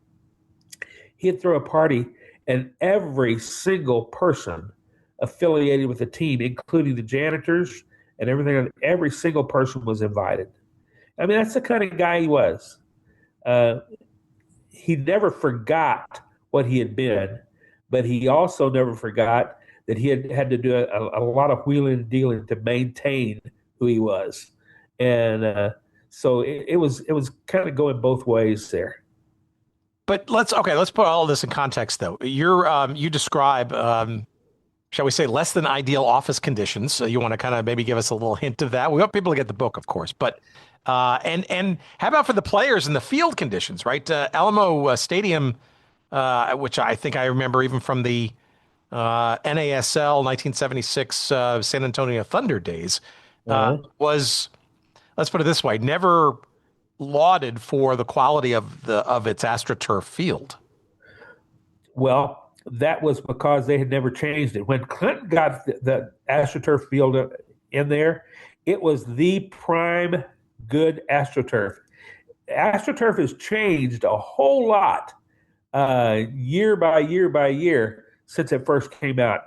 He'd throw a party, and every single person affiliated with the team, including the janitors and everything, every single person was invited. I mean, that's the kind of guy he was. He never forgot what he had been, but he also never forgot that he had to do a lot of wheeling and dealing to maintain who he was. And so it was kind of going both ways there. But let's put all this in context, though. You describe, shall we say, less than ideal office conditions. So you want to kind of maybe give us a little hint of that. We want people to get the book, of course. But and how about for the players in the field conditions, right? Alamo Stadium, which I think I remember even from the NASL 1976 San Antonio Thunder days, was, let's put it this way, never lauded for the quality of its AstroTurf field. Well, that was because they had never changed it. When Clinton got the AstroTurf field in there, it was the prime good AstroTurf. AstroTurf has changed a whole lot year by year by year since it first came out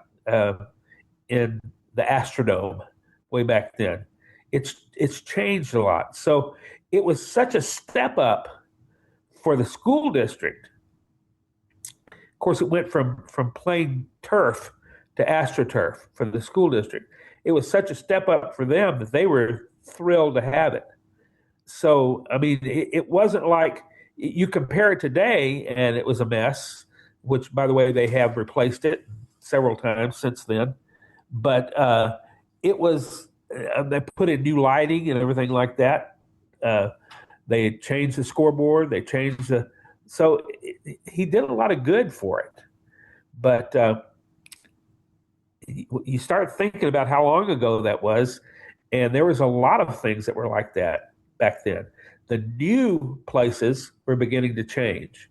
in the Astrodome way back then. It's changed a lot. So it was such a step up for the school district. Of course, it went from playing turf to AstroTurf for the school district. It was such a step up for them that they were thrilled to have it. So, I mean, it wasn't like you compare it today and it was a mess, which, by the way, they have replaced it several times since then. But it was they put in new lighting and everything like that. They changed the scoreboard. They changed so he did a lot of good for it. But you start thinking about how long ago that was, and there was a lot of things that were like that back then. The new places were beginning to change.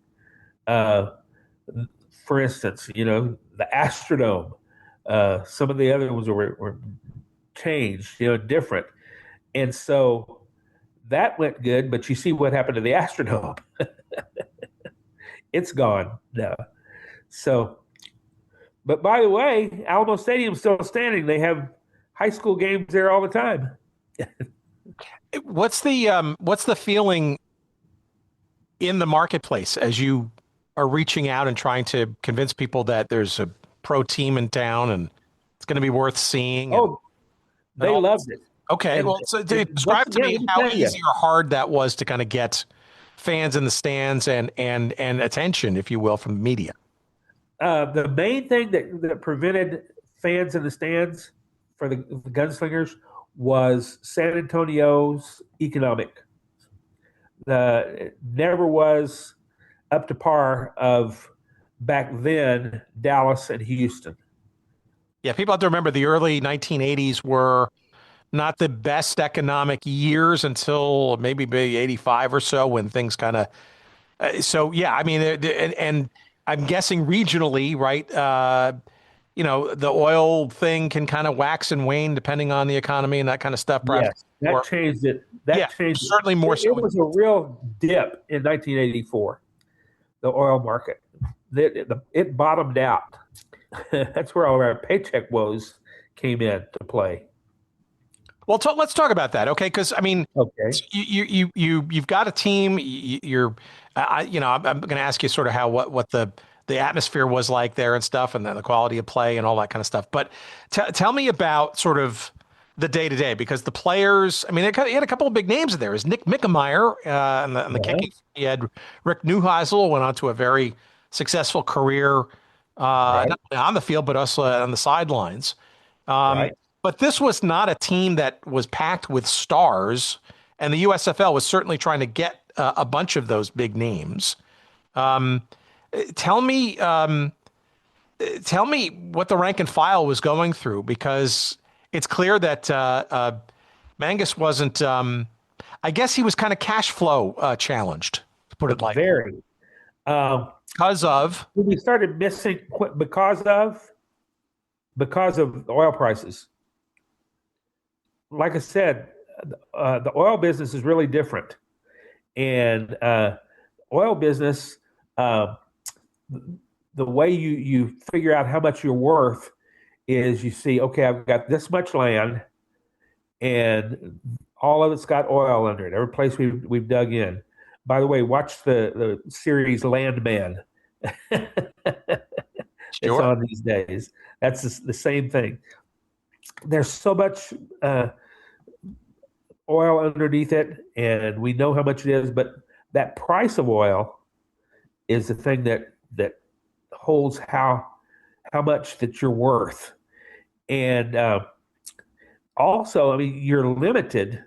For instance, the Astrodome. Some of the other ones were changed, different. And so that went good, but you see what happened to the Astrodome. It's gone now. So, but by the way, Alamo Stadium's still standing. They have high school games there all the time. What's the feeling in the marketplace as you are reaching out and trying to convince people that there's a pro team in town and it's going to be worth seeing? They loved it. Okay, And, well, so describe to me how easy or hard that was to kind of get fans in the stands and attention, if you will, from the media. The main thing that prevented fans in the stands for the Gunslingers was San Antonio's economic. It never was up to par of back then Dallas and Houston. Yeah, people have to remember the early 1980s were not the best economic years until maybe 85 or so, when things kind of so yeah, I mean, and I'm guessing regionally, right? The oil thing can kind of wax and wane depending on the economy and that kind of stuff. Perhaps. Yes, that changed it. Changed certainly more so. It was a real dip in 1984, the oil market. It bottomed out. That's where all our paycheck woes came in to play. Well, let's talk about that, okay? Because I mean, you've got a team. I'm going to ask you sort of how what the atmosphere was like there and stuff, and then the quality of play and all that kind of stuff. But tell me about sort of the day to day, because the players. I mean, he had a couple of big names in there. Is Nick Mickemeyer and the kicking. He had Rick Neuheisel, went on to a very successful career, not only on the field but also on the sidelines. Right. But this was not a team that was packed with stars, and the USFL was certainly trying to get a bunch of those big names. Tell me what the rank and file was going through, because it's clear that Mangus wasn't. I guess he was kind of cash flow challenged, to put it lightly. Very. Because of we started missing because of the oil prices. Like I said, the oil business is really different, and oil business, the way you figure out how much you're worth is you see, okay, I've got this much land, and all of it's got oil under it. Every place we've dug in. By the way, watch the series Landman. It's on these days. That's the same thing. There's so much oil underneath it, and we know how much it is, but that price of oil is the thing that holds how much that you're worth. And also, I mean, you're limited.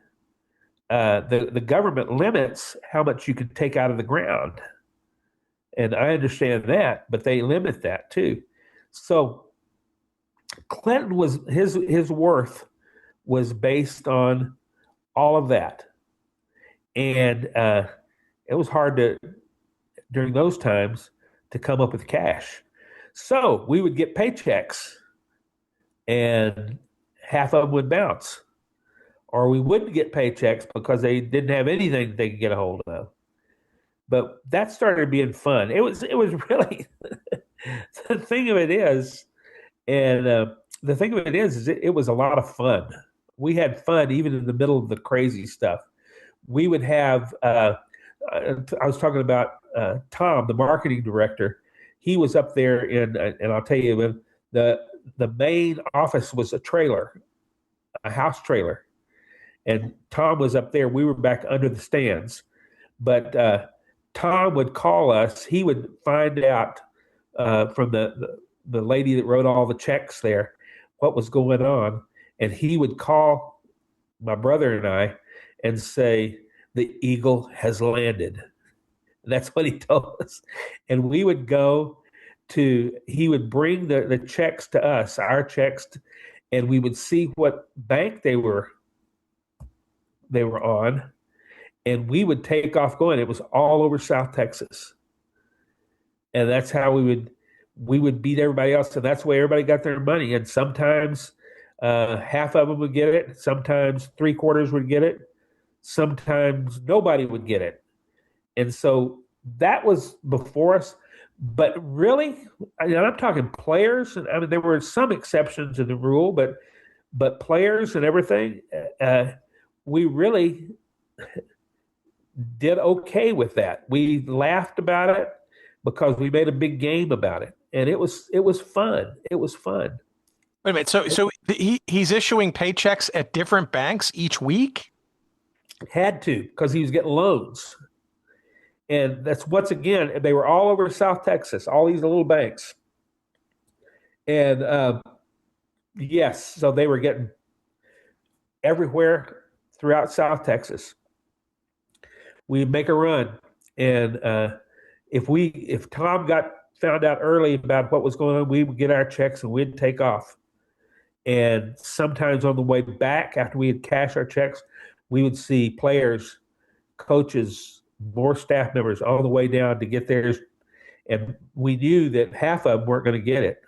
The government limits how much you can take out of the ground. And I understand that, but they limit that too. So Clinton was his worth was based on all of that. And it was hard during those times to come up with cash. So we would get paychecks, and half of them would bounce. Or we wouldn't get paychecks because they didn't have anything they could get a hold of. But that started being fun. It was really the thing of it is, and the thing of it is it was a lot of fun. We had fun even in the middle of the crazy stuff. We would have. I was talking about Tom, the marketing director. He was up there and I'll tell you, the main office was a trailer, a house trailer. And Tom was up there. We were back under the stands. But Tom would call us. He would find out from the lady that wrote all the checks there what was going on. And he would call my brother and I, and say, "The eagle has landed." And that's what he told us. And we would go he would bring the checks to us, our checks, and we would see what bank they were on, and we would take off going. It was all over South Texas. And that's how we would beat everybody else. And that's the way everybody got their money. And sometimes half of them would get it. Sometimes 3/4 would get it. Sometimes nobody would get it. And so that was before us. But really, and I'm talking players. I mean, there were some exceptions to the rule, but players and everything, we really did okay with that. We laughed about it because we made a big game about it, and it was fun. It was fun. Wait a minute. So he's issuing paychecks at different banks each week? Had to, because he was getting loans. And that's once again, they were all over South Texas, all these little banks. And yes, so they were getting everywhere throughout South Texas. We'd make a run. And if Tom found out early about what was going on, we would get our checks and we'd take off. And sometimes on the way back, after we had cashed our checks, we would see players, coaches, more staff members all the way down to get theirs. And we knew that half of them weren't going to get it,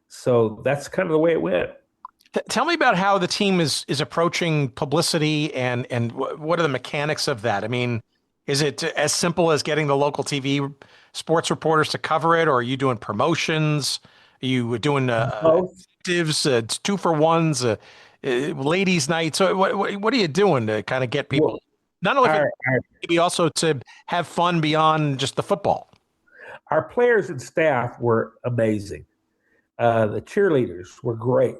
So that's kind of the way it went. Tell me about how the team is approaching publicity and what are the mechanics of that? I mean, is it as simple as getting the local TV sports reporters to cover it, or are you doing promotions? Are you doing incentives, 2-for-1s, ladies' nights? So what are you doing to kind of get people, not only maybe also to have fun beyond just the football? Our players and staff were amazing. The cheerleaders were great.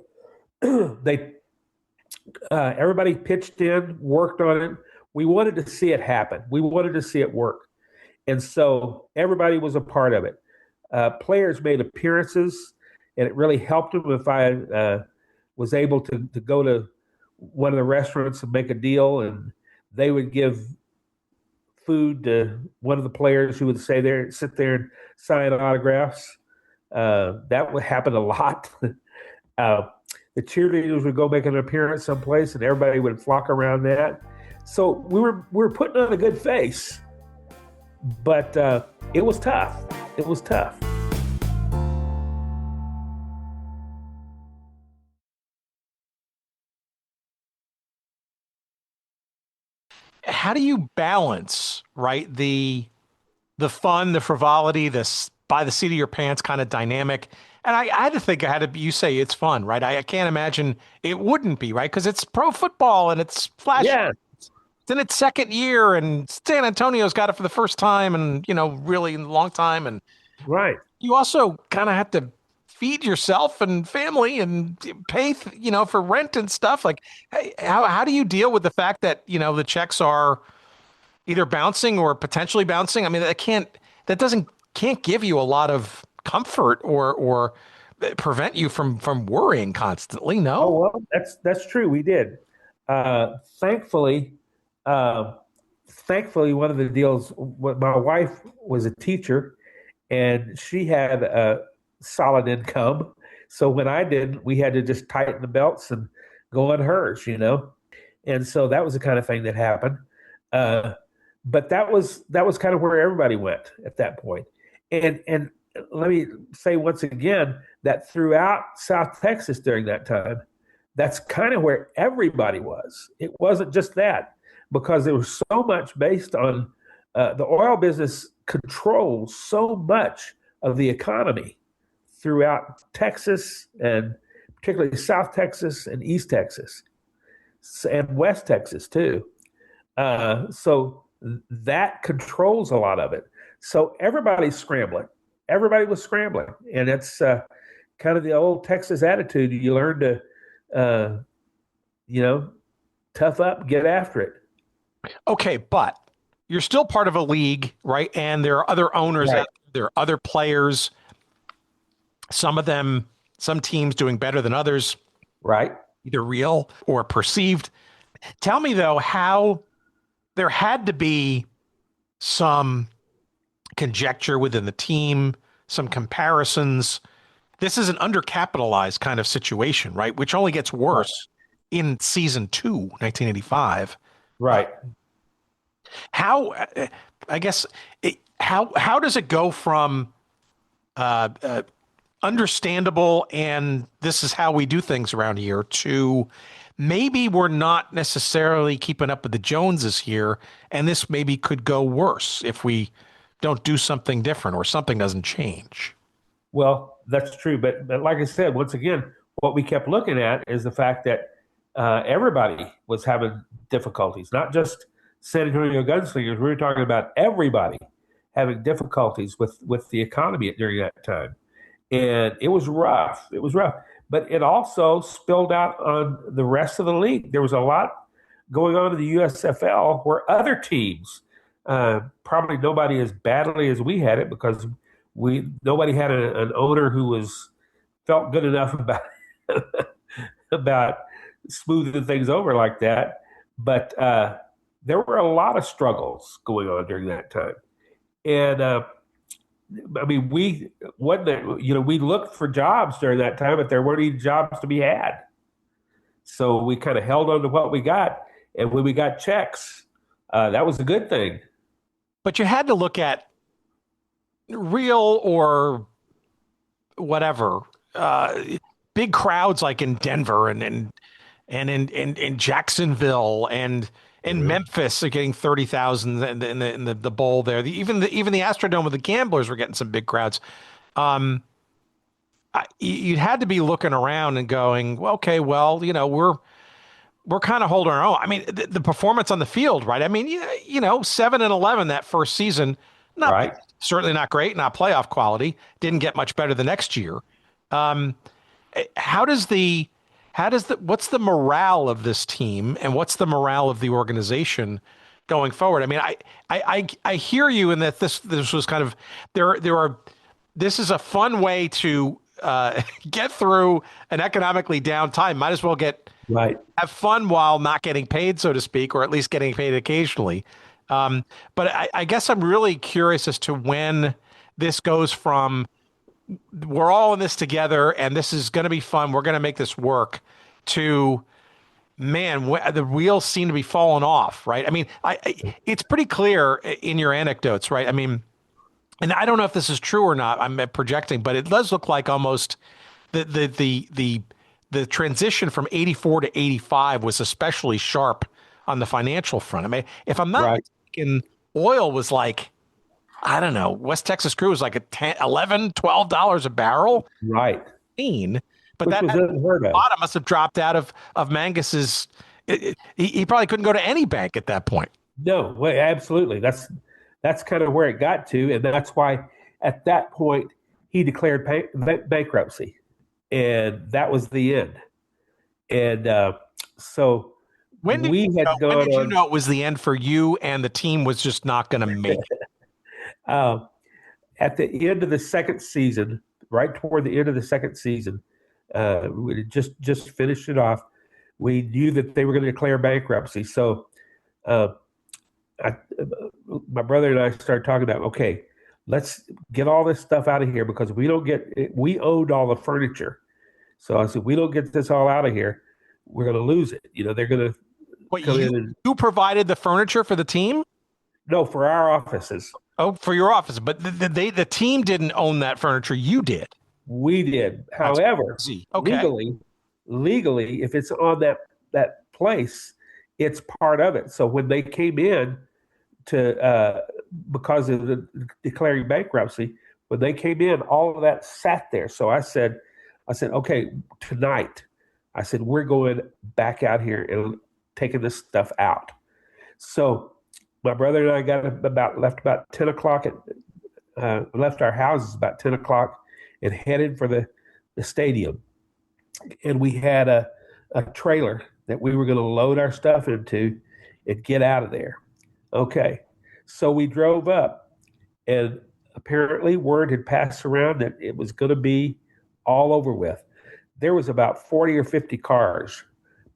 Everybody pitched in, worked on it. We wanted to see it happen. We wanted to see it work. And so everybody was a part of it. Players made appearances, and it really helped them if I was able to go to one of the restaurants and make a deal, and they would give food to one of the players who would sit there and sign autographs. That would happen a lot. The cheerleaders would go make an appearance someplace, and everybody would flock around that. So we were putting on a good face, but it was tough. It was tough. How do you balance, right, the fun, the frivolity, this by the seat of your pants kind of dynamic? And I had to think, you say it's fun, right? I can't imagine it wouldn't be, right? Because it's pro football and it's flashy. Yeah. It's in its second year, and San Antonio's got it for the first time and, really in a long time. And right. You also kind of have to feed yourself and family and pay, for rent and stuff. Like, how do you deal with the fact that, the checks are either bouncing or potentially bouncing? I mean, can't give you a lot of comfort or prevent you from worrying constantly. No. Oh, well, that's true. We did. Thankfully, one of the deals, my wife was a teacher and she had a solid income. So when I did, we had to just tighten the belts and go on hers, And so that was the kind of thing that happened. But that was kind of where everybody went at that point. And let me say once again that throughout South Texas during that time, that's kind of where everybody was. It wasn't just that, because there was so much based on the oil business controls so much of the economy throughout Texas, and particularly South Texas and East Texas and West Texas too. So that controls a lot of it. So everybody's scrambling. Everybody was scrambling. And it's kind of the old Texas attitude. You learn to, tough up, get after it. Okay, but you're still part of a league, right? And there are other owners, right. out there are other players, some teams doing better than others. Right. either real or perceived. Tell me, though, how there had to be some conjecture within the team, some comparisons. This is an undercapitalized kind of situation, right? Which only gets worse in season 2, 1985. Right. How, I guess, how does it go from understandable and this is how we do things around here to maybe we're not necessarily keeping up with the Joneses here, and this maybe could go worse if we don't do something different or something doesn't change? Well, that's true. But like I said, once again, what we kept looking at is the fact that everybody was having difficulties, not just San Antonio Gunslingers. We were talking about everybody having difficulties with the economy during that time. And it was rough. It was rough. But it also spilled out on the rest of the league. There was a lot going on in the USFL where other teams, probably nobody as badly as we had it, because nobody had an owner who felt good enough about smoothing things over like that. But there were a lot of struggles going on during that time. And I mean, we looked for jobs during that time, but there weren't any jobs to be had. So we kind of held on to what we got. And when we got checks, that was a good thing. But you had to look at real or whatever, big crowds like in Denver and in Jacksonville and in Memphis are getting 30,000 in the bowl there. Even the Astrodome with the Gamblers were getting some big crowds. You had to be looking around and going, well, okay, well, we're kind of holding our own. I mean, the performance on the field, right? I mean, 7-11 that first season, certainly not great, not playoff quality. Didn't get much better the next year. What's the morale of this team and what's the morale of the organization going forward? I mean, I hear you in that this was kind of this is a fun way to get through an economically down time. Might as well have fun while not getting paid, so to speak, or at least getting paid occasionally. But I guess I'm really curious as to when this goes from we're all in this together and this is going to be fun, we're going to make this work, to, man, the wheels seem to be falling off, right? I mean, it's pretty clear in your anecdotes, right? I mean, and I don't know if this is true or not, I'm projecting, but it does look like almost the transition from 84 to 85 was especially sharp on the financial front. I mean, if I'm not mistaken, oil was like, I don't know, West Texas Crude was like $11, $12 a barrel. Right. But which that was unheard of. Bottom must have dropped out of Mangus's. He probably couldn't go to any bank at that point. No, well, absolutely. That's kind of where it got to, and that's why at that point he declared bankruptcy, and that was the end. And so when did you know it was the end for you, and the team was just not going to make it? At the end of the second season, right toward the end of the second season, we just finished it off. We knew that they were going to declare bankruptcy. So my brother and I started talking about, okay, let's get all this stuff out of here because we owned all the furniture. So I said, we don't get this all out of here, we're going to lose it. They're going to come in and... You provided the furniture for the team? No, for our offices. Oh, for your office. But the team didn't own that furniture. You did. We did. However, legally, if it's on that place, it's part of it. So when they came in because of the declaring bankruptcy, when they came in, all of that sat there. So I said, okay, tonight, I said, we're going back out here and taking this stuff out. So my brother and I left about 10 o'clock left our houses about 10 o'clock and headed for the stadium. And we had a trailer that we were going to load our stuff into and get out of there. Okay. So we drove up, and apparently word had passed around that it was going to be all over with. There was about 40 or 50 cars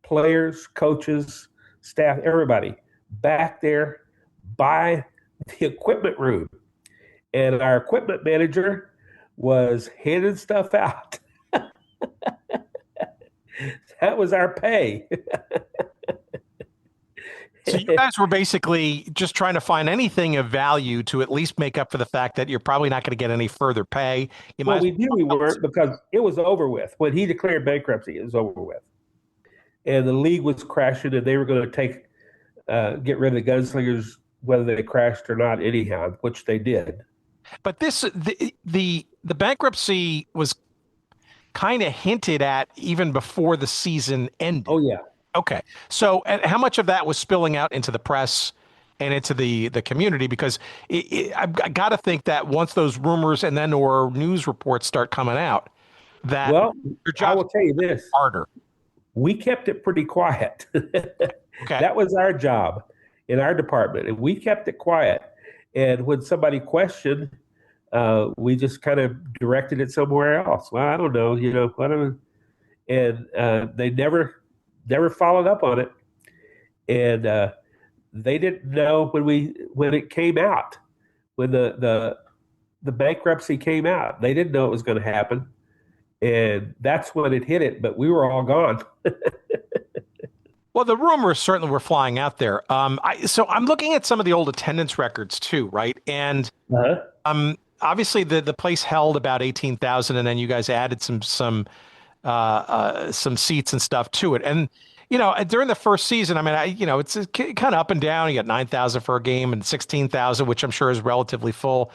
players, coaches, staff, everybody back there by the equipment room. And our equipment manager was handing stuff out. That was our pay. So you guys were basically just trying to find anything of value to at least make up for the fact that you're probably not going to get any further pay. Well, we knew we weren't because it was over with. When he declared bankruptcy, it was over with. And the league was crashing, and they were going to get rid of the Gunslingers, whether they crashed or not anyhow, which they did. But the bankruptcy was kind of hinted at even before the season ended. Oh, yeah. Okay. So and how much of that was spilling out into the press and into the community? Because I got to think that once those rumors and then or news reports start coming out, that your job, I will tell you this, harder. We kept it pretty quiet. Okay. That was our job in our department, and we kept it quiet. And when somebody questioned, we just kind of directed it somewhere else. Well, I don't know, whatever. And they never followed up on it, and they didn't know when it came out, when the bankruptcy came out. They didn't know it was going to happen, and that's when it hit it. But we were all gone. Well, the rumors certainly were flying out there. So I'm looking at some of the old attendance records too, right? And obviously the place held about 18,000, and then you guys added some seats and stuff to it. And, during the first season, I mean, it's kind of up and down. You got 9,000 for a game and 16,000, which I'm sure is relatively full.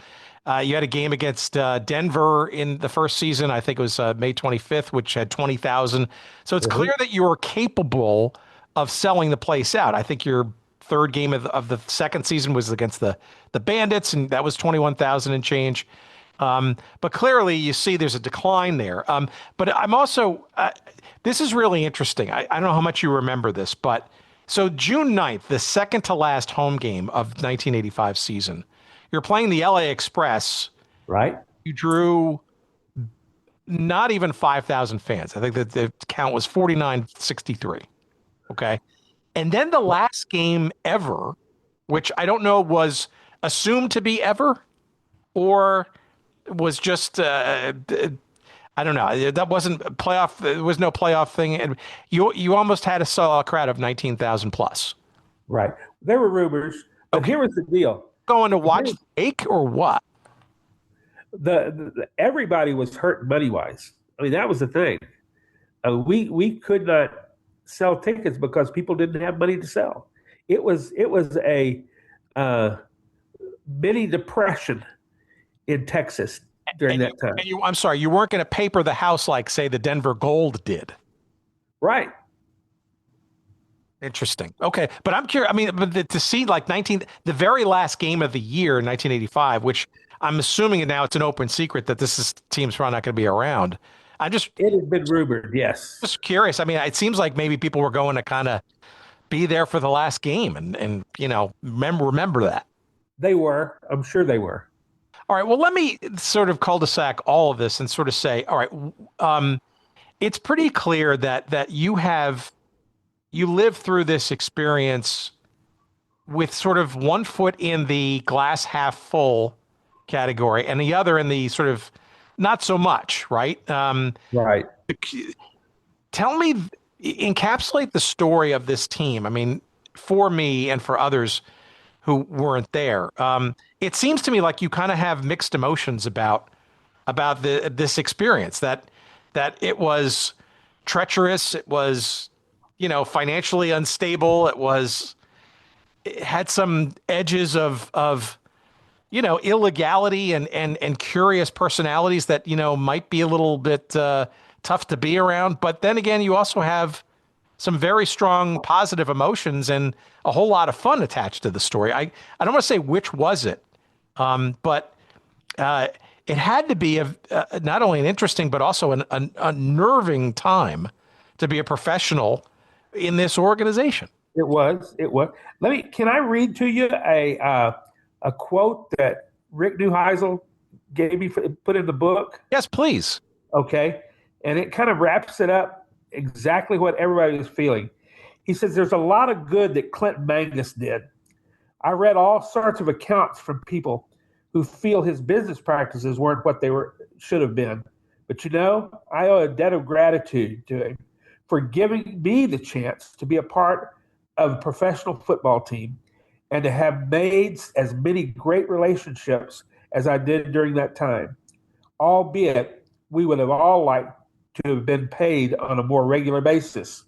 You had a game against Denver in the first season. I think it was May 25th, which had 20,000. So it's clear that you were capable of selling the place out. I think your third game of the second season was against the Bandits, and that was 21,000 and change. But clearly you see there's a decline there. But I'm also, this is really interesting. I don't know how much you remember this, but so June 9th, the second to last home game of 1985 season, you're playing the LA Express. Right. You drew not even 5,000 fans. I think that the count was 4,963. Okay. And then the last game ever, which I don't know was assumed to be ever or was just, I don't know. That wasn't playoff. There was no playoff thing. And you almost had a crowd of 19,000 plus. Right. There were rumors, but here was the deal. Going to watch the Wake or what? Everybody was hurt money-wise. I mean, that was the thing. We could not sell tickets because people didn't have money to sell. It was a mini depression in Texas during that time. And I'm sorry, you weren't going to paper the house like, say, the Denver Gold did. Right. Interesting. Okay. But I'm curious. I mean, but to see like the very last game of the year in 1985, which I'm assuming now it's an open secret that team's probably not going to be around. It has been rumored. Yes. Just curious. I mean, it seems like maybe people were going to kind of be there for the last game and remember that. They were. I'm sure they were. All right. Well, let me sort of cul-de-sac all of this and sort of say, all right, it's pretty clear that you lived through this experience with sort of one foot in the glass half full category and the other in the sort of not so much, right? Right. Tell me, encapsulate the story of this team. I mean, for me and for others who weren't there, it seems to me like you kind of have mixed emotions about this experience. That it was treacherous. It was, financially unstable. It had some edges of illegality and curious personalities that, might be a little bit tough to be around. But then again, you also have some very strong positive emotions and a whole lot of fun attached to the story. I don't want to say which was it, but it had to be not only an interesting, but also an unnerving time to be a professional in this organization. It was. Can I read to you a quote that Rick Neuheisel gave me, put in the book? Yes, please. Okay. And it kind of wraps it up exactly what everybody was feeling. He says there's a lot of good that Clinton Mangus did. I read all sorts of accounts from people who feel his business practices weren't what they should have been. But I owe a debt of gratitude to him for giving me the chance to be a part of a professional football team and to have made as many great relationships as I did during that time. Albeit, we would have all liked to have been paid on a more regular basis.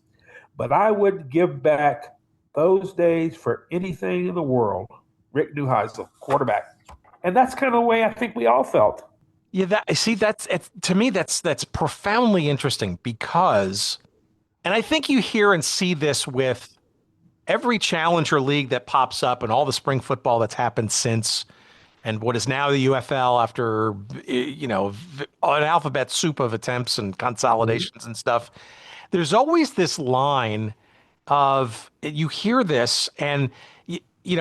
But I would give back those days for anything in the world. Rick Neuheisel, quarterback. And that's kind of the way I think we all felt. Yeah, to me, that's profoundly interesting because, and I think you hear and see this with every challenger league that pops up and all the spring football that's happened since, and what is now the UFL after, an alphabet soup of attempts and consolidations and stuff. There's always this line of, you hear this and,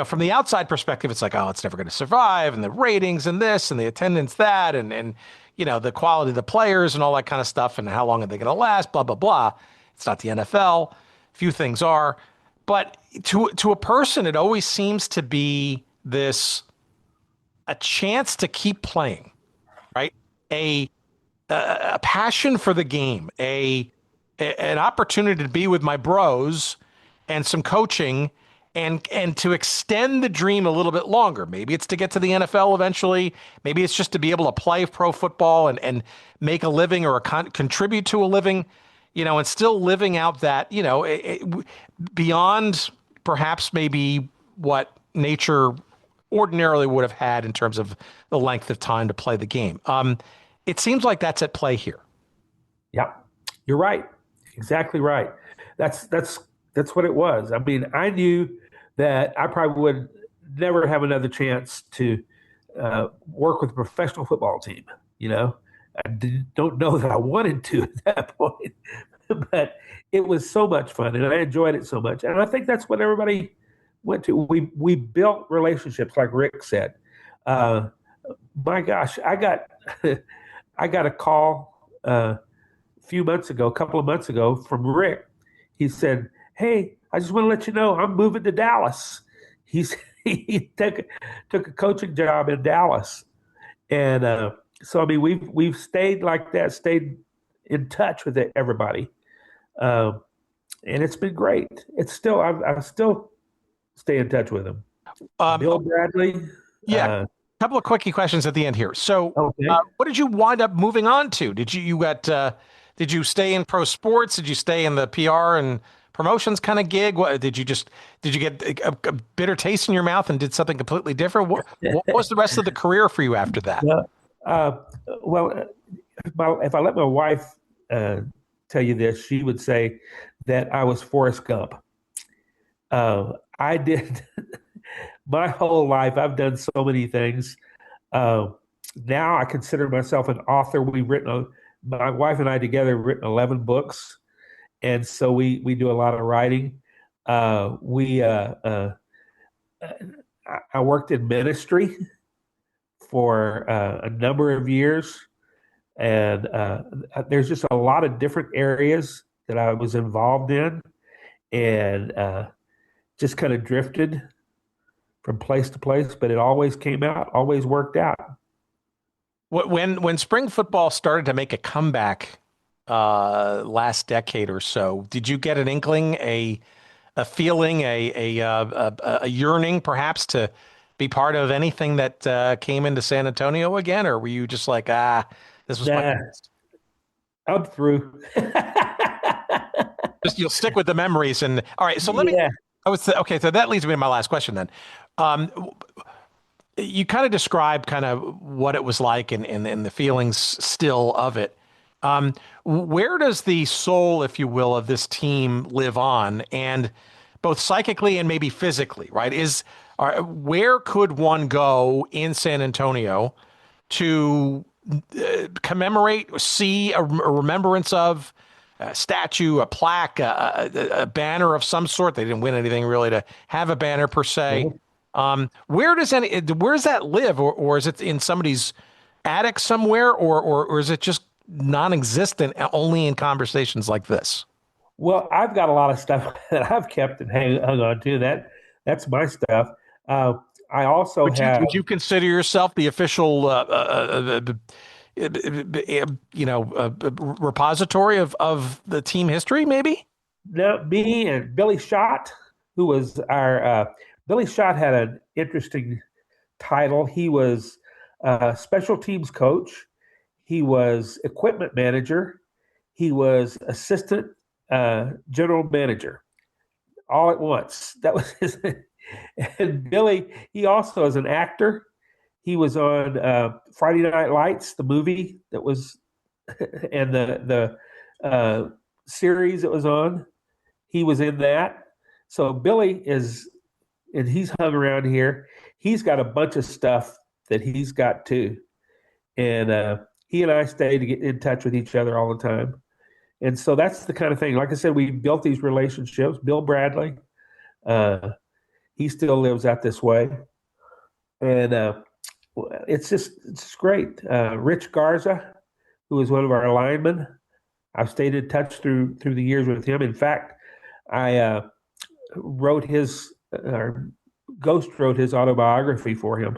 from the outside perspective, it's like, oh, it's never going to survive, and the ratings and this and the attendance that, and the quality of the players and all that kind of stuff, and how long are they going to last, blah, blah, blah. It's not the NFL. Few things are. But to a person, it always seems to be a chance to keep playing, right? A passion for the game, an opportunity to be with my bros and some coaching and to extend the dream a little bit longer. Maybe it's to get to the NFL eventually. Maybe it's just to be able to play pro football and make a living or contribute to a living, and still living out that, beyond perhaps maybe what nature ordinarily would have had in terms of the length of time to play the game. It seems like that's at play here. Yeah, you're right. Exactly right. That's what it was. I mean, I knew that I probably would never have another chance to work with a professional football team. I don't know that I wanted to at that point, but it was so much fun and I enjoyed it so much. And I think that's what everybody went to. We built relationships, like Rick said. My gosh, I got a call a couple of months ago from Rick. He said, "Hey, I just want to let you know I'm moving to Dallas." He took a coaching job in Dallas, and so I mean we've stayed like that, stayed in touch with everybody, and it's been great. It's still I still stay in touch with him. Bill Bradley. Yeah. A couple of quickie questions at the end here. So, okay. What did you wind up moving on to? Did you stay in pro sports? Did you stay in the PR and promotions kind of gig? What did you get a bitter taste in your mouth and did something completely different? What was the rest of the career for you after that? Well, if I let my wife tell you this, she would say that I was Forrest Gump. I did my whole life. I've done so many things. Now I consider myself an author. My wife and I together have written 11 books. And so we do a lot of writing. I worked in ministry for a number of years. And there's just a lot of different areas that I was involved in and just kind of drifted from place to place, but it always came out, always worked out. When spring football started to make a comeback last decade or so, did you get an inkling, a feeling, a yearning perhaps to be part of anything that came into San Antonio again? Or were you just like, this was my I'm through. Just you'll stick with the memories. And all right, so let me okay, so that leads me to my last question then. You kind of described kind of what it was like and the feelings still of it. Where does the soul, if you will, of this team live on, and both psychically and maybe physically, right? Where could one go in San Antonio to commemorate, see a remembrance of a statue, a plaque, a banner of some sort? They didn't win anything really to have a banner per se. Where does that live, or is it in somebody's attic somewhere, or is it just non-existent only in conversations like this? Well, I've got a lot of stuff that I've kept and hung on to. That's my stuff. I also have. Would you consider yourself the official, repository of the team history? Maybe. No, me and Billy Schott, who was our Billy Schott had an interesting title. He was special teams coach. He was equipment manager. He was assistant general manager, all at once. That was his. And Billy, he also is an actor. He was on Friday Night Lights, the movie that was, and the series that was on. He was in that. So Billy is, and he's hung around here. He's got a bunch of stuff that he's got too, and he and I stay to get in touch with each other all the time. And so that's the kind of thing. Like I said, we built these relationships. Bill Bradley, he still lives out this way, and it's great. Rich Garza, who is one of our linemen, I've stayed in touch through the years with him. In fact, I wrote Ghost wrote his autobiography for him.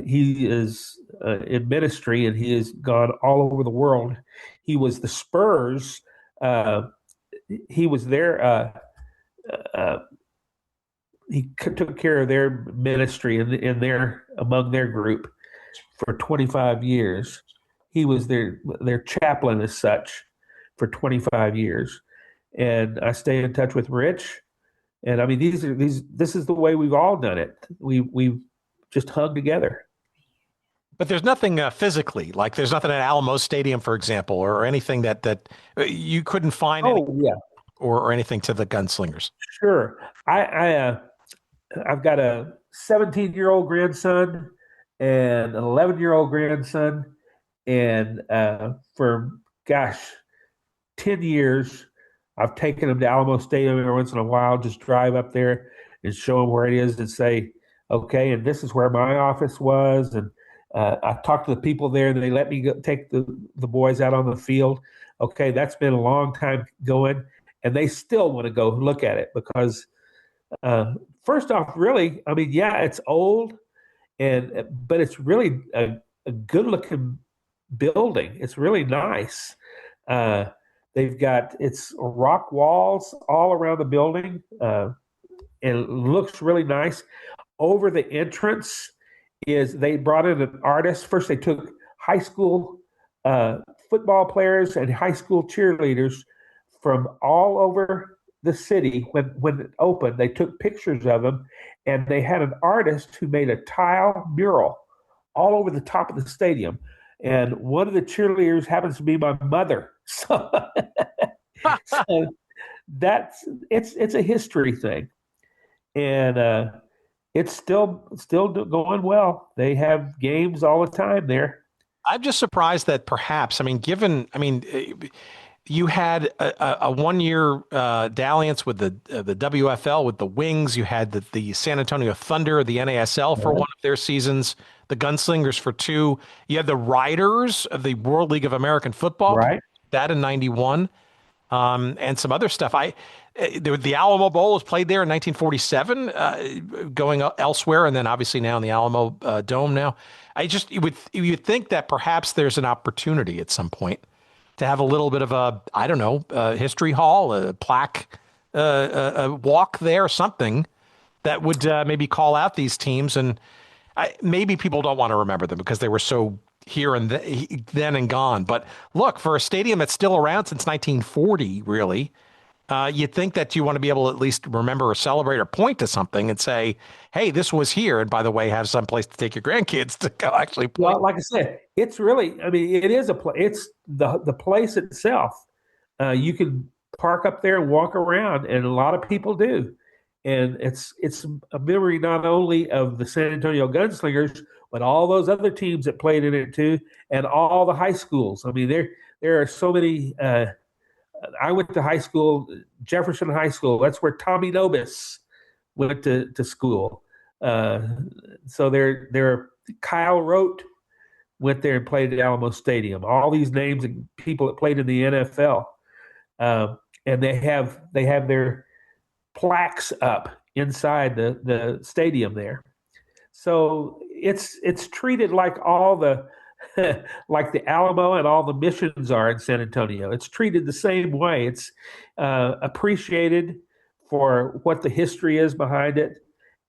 He is in ministry, and he has gone all over the world. He was the Spurs. He was there. He took care of their ministry among their group for 25 years. He was their chaplain as such for 25 years. And I stay in touch with Rich. And I mean, this is the way we've all done it. We've just hung together. But there's nothing physically, like there's nothing at Alamo Stadium, for example, or anything that you couldn't find. Or anything to the Gunslingers. Sure. I've got a 17-year-old grandson and an 11-year-old grandson. And for, 10 years, I've taken them to Alamo Stadium every once in a while, just drive up there and show them where it is and say, okay, and this is where my office was. And I talked to the people there, and they let me take the boys out on the field. Okay, that's been a long time going, and they still want to go look at it because first off, really, I mean, yeah, it's old, but it's really a good-looking building. It's really nice. It's rock walls all around the building, and it looks really nice. Over the entrance they brought in an artist. First, they took high school football players and high school cheerleaders from all over the city. When it opened, they took pictures of them, and they had an artist who made a tile mural all over the top of the stadium. And one of the cheerleaders happens to be my mother. So, it's a history thing, and it's still going well. They have games all the time there. I'm just surprised that perhaps, you had a 1 year dalliance with the WFL with the Wings. You had the San Antonio Thunder, the NASL for one of their seasons, the Gunslingers for two. You had the Riders of the World League of American Football, right? That in 91, and some other stuff. The Alamo Bowl was played there in 1947, going elsewhere, and then obviously now in the Alamo Dome. Now, you would think that perhaps there's an opportunity at some point to have a little bit of a history hall, a plaque, a walk there, something that would maybe call out these teams. And maybe people don't want to remember them because they were so here and then and gone. But look, for a stadium that's still around since 1940, really, you'd think that you want to be able to at least remember or celebrate or point to something and say, hey, this was here. And by the way, have some place to take your grandkids to go actually play. Well, like I said, it's really, it is it's the place itself. You can park up there and walk around, and a lot of people do. And it's a memory not only of the San Antonio Gunslingers, but all those other teams that played in it too, and all the high schools. There are so many. I went to high school, Jefferson High School. That's where Tommy Nobis went to school. So there, Kyle Rote went there and played at Alamo Stadium. All these names and people that played in the NFL. And and they have their plaques up inside the stadium there. So it's treated like all the like the Alamo and all the missions are in San Antonio. It's treated the same way. It's appreciated for what the history is behind it,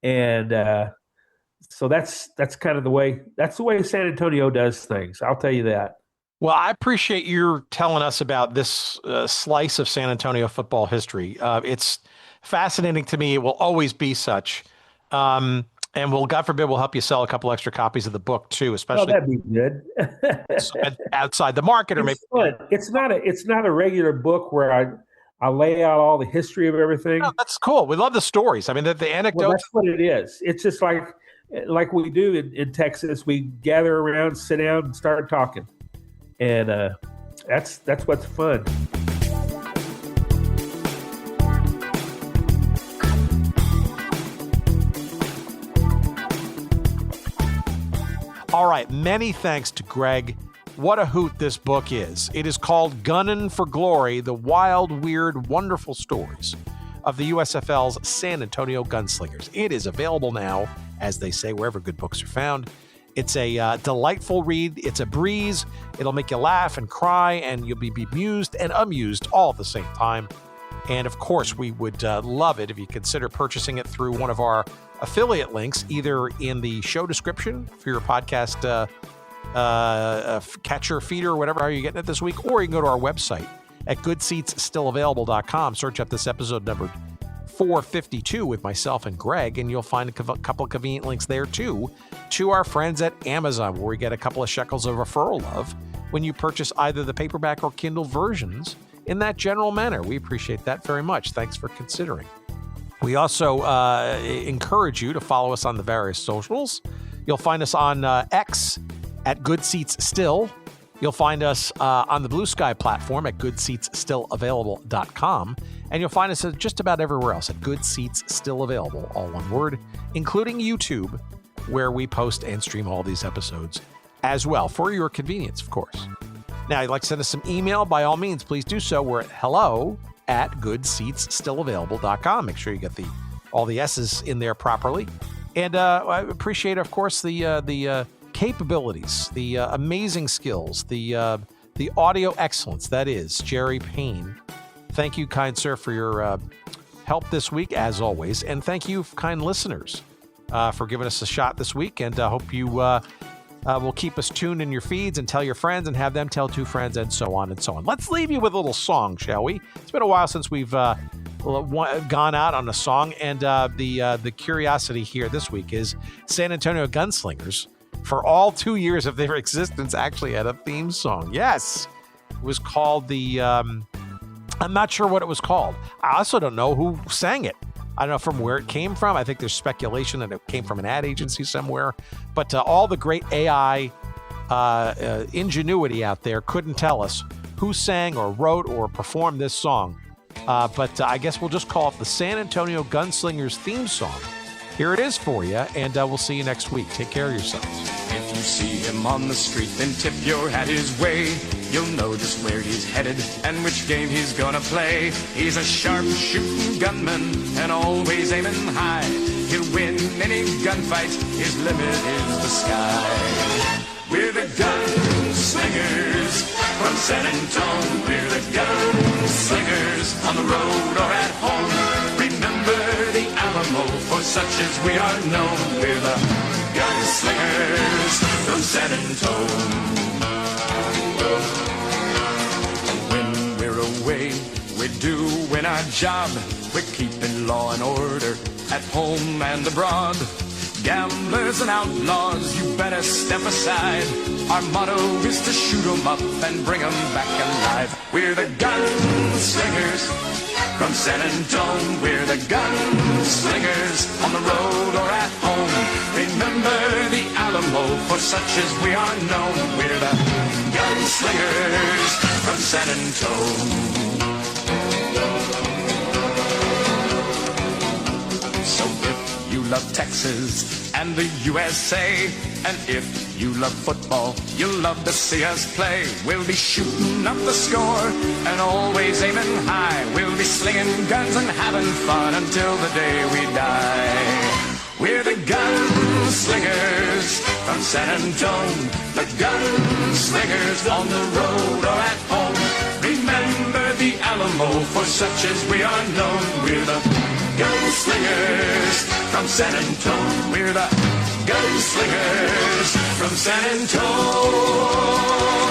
and so that's kind of the way San Antonio does things. I'll tell you that. Well, I appreciate you telling us about this slice of San Antonio football history. It's fascinating to me. It will always be such. And God forbid, we'll help you sell a couple extra copies of the book too, especially. Oh, that'd be good. outside the market, or maybe it's not a regular book where I lay out all the history of everything. No, that's cool. We love the stories. I mean, the anecdotes. Well, that's what it is. It's just like we do in Texas. We gather around, sit down, and start talking, and that's what's fun. All right. Many thanks to Greg. What a hoot this book is. It is called Gunnin for Glory, the wild, weird, wonderful stories of the USFL's San Antonio Gunslingers. It is available now, as they say, wherever good books are found. It's a delightful read. It's a breeze. It'll make you laugh and cry, and you'll be bemused and amused all at the same time. And of course, we would love it if you consider purchasing it through one of our affiliate links, either in the show description for your podcast catcher, feeder, whatever, how you're getting it this week, or you can go to our website at goodseatsstillavailable.com. Search up this episode number 452 with myself and Greg, and you'll find a couple of convenient links there too to our friends at Amazon, where we get a couple of shekels of referral love when you purchase either the paperback or Kindle versions in that general manner. We appreciate that very much. Thanks for considering. We also encourage you to follow us on the various socials. You'll find us on X at Good Seats Still. You'll find us on the Blue Sky platform at goodseatsstillavailable.com. And you'll find us at just about everywhere else at Good Seats Still Available, all one word, including YouTube, where we post and stream all these episodes as well, for your convenience, of course. Now, you'd like to send us some email, by all means, please do so. We're at hello@goodseatsstillavailable.com. Make sure you get all the S's in there properly. And I appreciate, of course, the capabilities, the amazing skills, the audio excellence that is Jerry Payne. Thank you, kind sir, for your help this week, as always. And thank you, kind listeners, for giving us a shot this week. And I hope you will keep us tuned in your feeds and tell your friends and have them tell two friends, and so on and so on. Let's leave you with a little song, shall we? It's been a while since we've gone out on a song. And the curiosity here this week is San Antonio Gunslingers, for all 2 years of their existence, actually had a theme song. Yes, it was called I'm not sure what it was called. I also don't know who sang it. I don't know from where it came from. I think there's speculation that it came from an ad agency somewhere. But all the great AI ingenuity out there couldn't tell us who sang or wrote or performed this song. But I guess we'll just call it the San Antonio Gunslingers theme song. Here it is for you, and we'll see you next week. Take care of yourselves. If you see him on the street, then tip your hat his way. You'll know just where he's headed and which game he's gonna play. He's a sharp-shooting gunman and always aiming high. He'll win any gunfight, his limit is the sky. We're the Gunslingers from San Antonio. We're the Gunslingers on the road or at home. Remember the Alamo, for such as we are known. We're the Gunslingers from San Antonio. When we're away, we're doing our job. We're keeping law and order at home and abroad. Gamblers and outlaws, you better step aside. Our motto is to shoot 'em up and bring 'em back alive. We're the Gunslingers from San Antonio. We're the Gunslingers on the road or at home. Remember the Alamo, for such as we are known. We're the Gunslingers from San Antonio. So if you love Texas and the USA, and if You love football, you love to see us play. We'll be shooting up the score and always aiming high. We'll be slinging guns and having fun until the day we die. We're the Gunslingers from San Antonio. The Gunslingers on the road or at home. Remember the Alamo, for such as we are known. We're the Gunslingers from San Antonio. We're the Gunslingers from San Antonio.